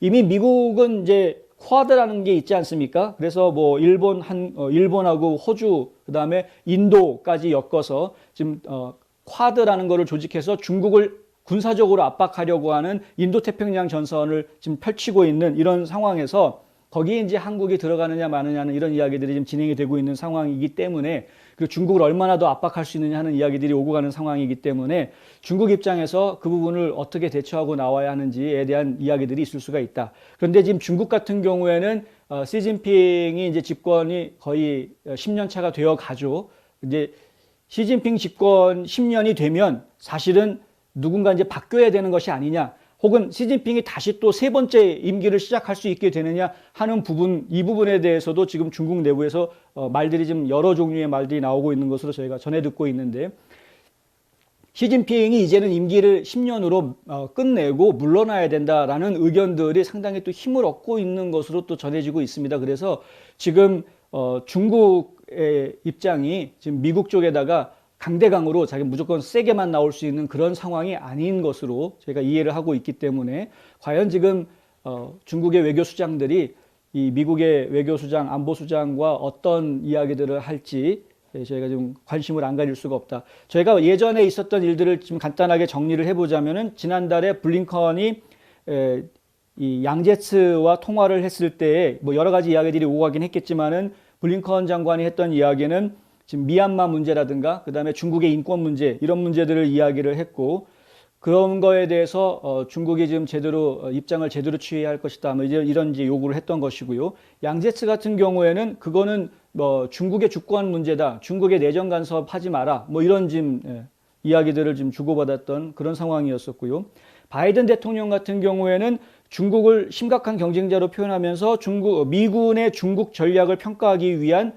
이미 미국은 이제 쿼드라는 게 있지 않습니까? 그래서 뭐 일본하고 호주, 그다음에 인도까지 엮어서 지금 쿼드라는 거를 조직해서 중국을 군사적으로 압박하려고 하는 인도태평양 전선을 지금 펼치고 있는 이런 상황에서, 거기에 이제 한국이 들어가느냐 마느냐는 이런 이야기들이 지금 진행이 되고 있는 상황이기 때문에, 그리고 중국을 얼마나 더 압박할 수 있느냐 하는 이야기들이 오고 가는 상황이기 때문에, 중국 입장에서 그 부분을 어떻게 대처하고 나와야 하는지에 대한 이야기들이 있을 수가 있다. 그런데 지금 중국 같은 경우에는 시진핑이 이제 집권이 거의 10년 차가 되어 가죠. 이제 시진핑 집권 10년이 되면 사실은 누군가 이제 바뀌어야 되는 것이 아니냐, 혹은 시진핑이 다시 또 세 번째 임기를 시작할 수 있게 되느냐 하는 부분, 이 부분에 대해서도 지금 중국 내부에서 말들이 좀 여러 종류의 말들이 나오고 있는 것으로 저희가 전해 듣고 있는데, 시진핑이 이제는 임기를 10년으로 끝내고 물러나야 된다라는 의견들이 상당히 또 힘을 얻고 있는 것으로 또 전해지고 있습니다. 그래서 지금 중국의 입장이 지금 미국 쪽에다가 강대강으로 자기 무조건 세게만 나올 수 있는 그런 상황이 아닌 것으로 저희가 이해를 하고 있기 때문에, 과연 지금 중국의 외교수장들이 이 미국의 외교수장, 안보수장과 어떤 이야기들을 할지 저희가 좀 관심을 안 가질 수가 없다. 저희가 예전에 있었던 일들을 좀 간단하게 정리를 해보자면은, 지난달에 블링컨이 이 양제츠와 통화를 했을 때 뭐 여러 가지 이야기들이 오고 가긴 했겠지만은, 블링컨 장관이 했던 이야기는 지금 미얀마 문제라든가 그다음에 중국의 인권 문제, 이런 문제들을 이야기를 했고, 그런 거에 대해서 중국이 지금 제대로 입장을 제대로 취해야 할 것이다, 뭐 이런 이제 요구를 했던 것이고요. 양제츠 같은 경우에는 그거는 뭐 중국의 주권 문제다, 중국의 내정 간섭하지 마라, 뭐 이런 지금 이야기들을 좀 주고받았던 그런 상황이었었고요. 바이든 대통령 같은 경우에는 중국을 심각한 경쟁자로 표현하면서 미군의 중국 전략을 평가하기 위한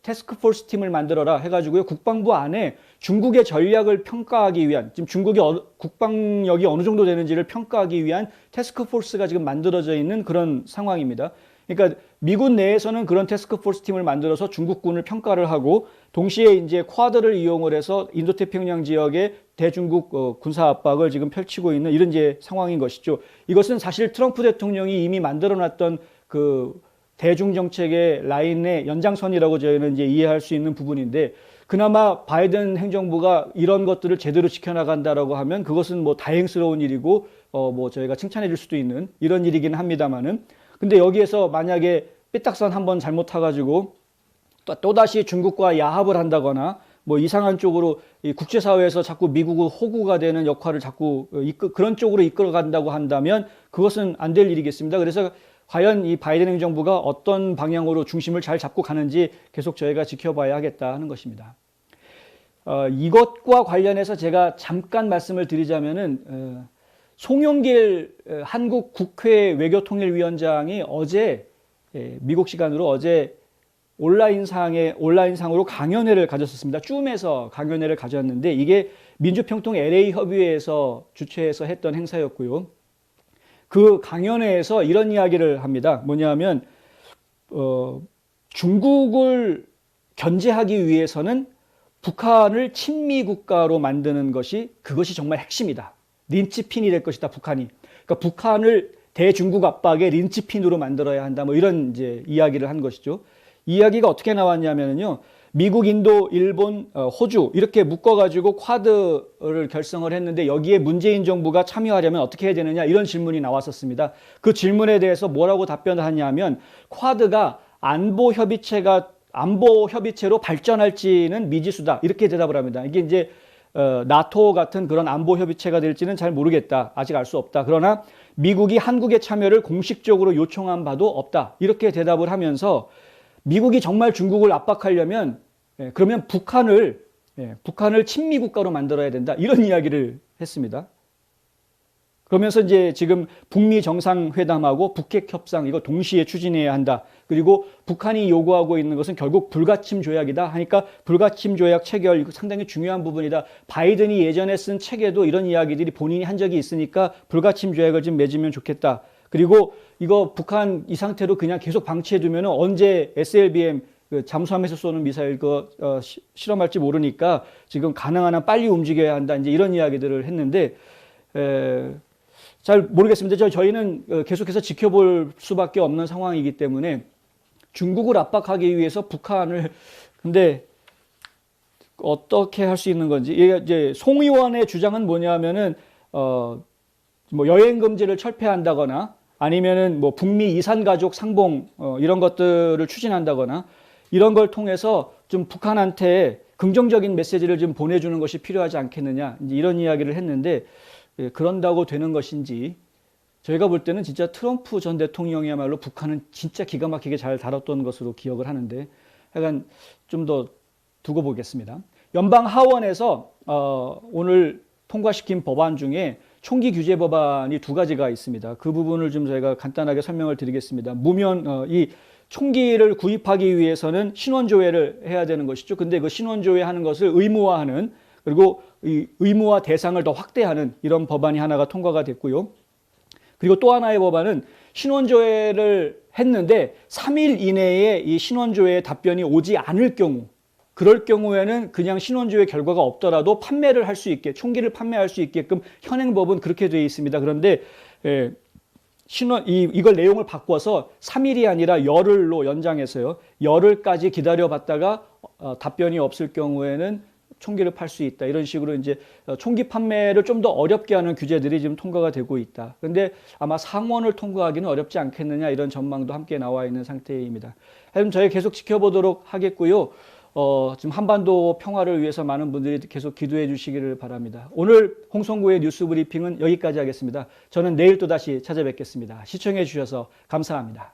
태스크포스 팀을 만들어라 해가지고요. 국방부 안에 중국의 전략을 평가하기 위한, 지금 중국의 국방력이 어느 정도 되는지를 평가하기 위한 태스크포스가 지금 만들어져 있는 그런 상황입니다. 그러니까 미군 내에서는 그런 태스크포스 팀을 만들어서 중국군을 평가를 하고, 동시에 이제 쿼드를 이용을 해서 인도태평양 지역의 대중국 군사 압박을 지금 펼치고 있는 이런 이제 상황인 것이죠. 이것은 사실 트럼프 대통령이 이미 만들어놨던 그 대중 정책의 라인의 연장선이라고 저희는 이제 이해할 수 있는 부분인데, 그나마 바이든 행정부가 이런 것들을 제대로 지켜나간다라고 하면 그것은 뭐 다행스러운 일이고 뭐 저희가 칭찬해 줄 수도 있는 이런 일이긴 합니다만은, 근데 여기에서 만약에 삐딱선 한번 잘못 타가지고 또다시 중국과 야합을 한다거나 뭐 이상한 쪽으로 이 국제사회에서 자꾸 미국의 호구가 되는 역할을 자꾸 그런 쪽으로 이끌어 간다고 한다면 그것은 안 될 일이겠습니다. 그래서 과연 이 바이든 행정부가 어떤 방향으로 중심을 잘 잡고 가는지 계속 저희가 지켜봐야 하겠다 하는 것입니다. 이것과 관련해서 제가 잠깐 말씀을 드리자면은 송영길 한국 국회 외교통일위원장이 어제 미국 시간으로 어제 온라인상으로 강연회를 가졌었습니다. 줌에서 강연회를 가졌는데 이게 민주평통 LA 협의회에서 주최해서 했던 행사였고요. 그 강연회에서 이런 이야기를 합니다. 뭐냐면 중국을 견제하기 위해서는 북한을 친미 국가로 만드는 그것이 정말 핵심이다. 린치핀이 될 것이다, 북한이. 그러니까 북한을 대중국 압박의 린치핀으로 만들어야 한다. 뭐 이런 이제 이야기를 한 것이죠. 이 이야기가 어떻게 나왔냐면요. 미국, 인도, 일본, 호주 이렇게 묶어가지고 쿼드를 결성을 했는데 여기에 문재인 정부가 참여하려면 어떻게 해야 되느냐 이런 질문이 나왔었습니다. 그 질문에 대해서 뭐라고 답변을 하냐면 쿼드가 안보 협의체로 발전할지는 미지수다 이렇게 대답을 합니다. 이게 이제 나토 같은 그런 안보 협의체가 될지는 잘 모르겠다. 아직 알 수 없다. 그러나 미국이 한국의 참여를 공식적으로 요청한 바도 없다. 이렇게 대답을 하면서 미국이 정말 중국을 압박하려면 그러면 북한을 친미 국가로 만들어야 된다. 이런 이야기를 했습니다. 그러면서 이제 지금 북미 정상회담하고 북핵 협상 이거 동시에 추진해야 한다. 그리고 북한이 요구하고 있는 것은 결국 불가침 조약이다 하니까 불가침 조약 체결 이거 상당히 중요한 부분이다. 바이든이 예전에 쓴 책에도 이런 이야기들이 본인이 한 적이 있으니까 불가침 조약을 좀 맺으면 좋겠다. 그리고 이거 북한 이 상태로 그냥 계속 방치해두면 언제 SLBM 잠수함에서 쏘는 미사일 실험할지 모르니까 지금 가능한 한 빨리 움직여야 한다. 이제 이런 이야기들을 했는데 잘 모르겠습니다. 저희는 계속해서 지켜볼 수밖에 없는 상황이기 때문에 중국을 압박하기 위해서 북한을 근데 어떻게 할 수 있는 건지 이제 송 의원의 주장은 뭐냐면은 뭐 여행 금지를 철폐한다거나 아니면은 뭐 북미 이산 가족 상봉 이런 것들을 추진한다거나 이런 걸 통해서 좀 북한한테 긍정적인 메시지를 좀 보내주는 것이 필요하지 않겠느냐 이제 이런 이야기를 했는데 그런다고 되는 것인지 저희가 볼 때는 진짜 트럼프 전 대통령이야말로 북한은 진짜 기가 막히게 잘 다뤘던 것으로 기억을 하는데 약간 좀 더 두고 보겠습니다. 연방 하원에서 오늘 통과시킨 법안 중에 총기 규제 법안이 두 가지가 있습니다. 그 부분을 좀 저희가 간단하게 설명을 드리겠습니다. 이 총기를 구입하기 위해서는 신원조회를 해야 되는 것이죠. 근데 그 신원조회하는 것을 의무화하는 그리고 이 의무화 대상을 더 확대하는 이런 법안이 하나가 통과가 됐고요. 그리고 또 하나의 법안은 신원조회를 했는데 3일 이내에 이 신원조회의 답변이 오지 않을 경우 그럴 경우에는 그냥 신원조회 결과가 없더라도 판매를 할 수 있게 총기를 판매할 수 있게끔 현행법은 그렇게 되어 있습니다. 그런데 이걸 내용을 바꿔서 3일이 아니라 열흘로 연장해서요. 열흘까지 기다려봤다가 답변이 없을 경우에는 총기를 팔 수 있다. 이런 식으로 이제 총기 판매를 좀 더 어렵게 하는 규제들이 지금 통과가 되고 있다. 그런데 아마 상원을 통과하기는 어렵지 않겠느냐 이런 전망도 함께 나와 있는 상태입니다. 하여튼 저희 계속 지켜보도록 하겠고요. 지금 한반도 평화를 위해서 많은 분들이 계속 기도해 주시기를 바랍니다. 오늘 홍성구의 뉴스 브리핑은 여기까지 하겠습니다. 저는 내일 또 다시 찾아뵙겠습니다. 시청해 주셔서 감사합니다.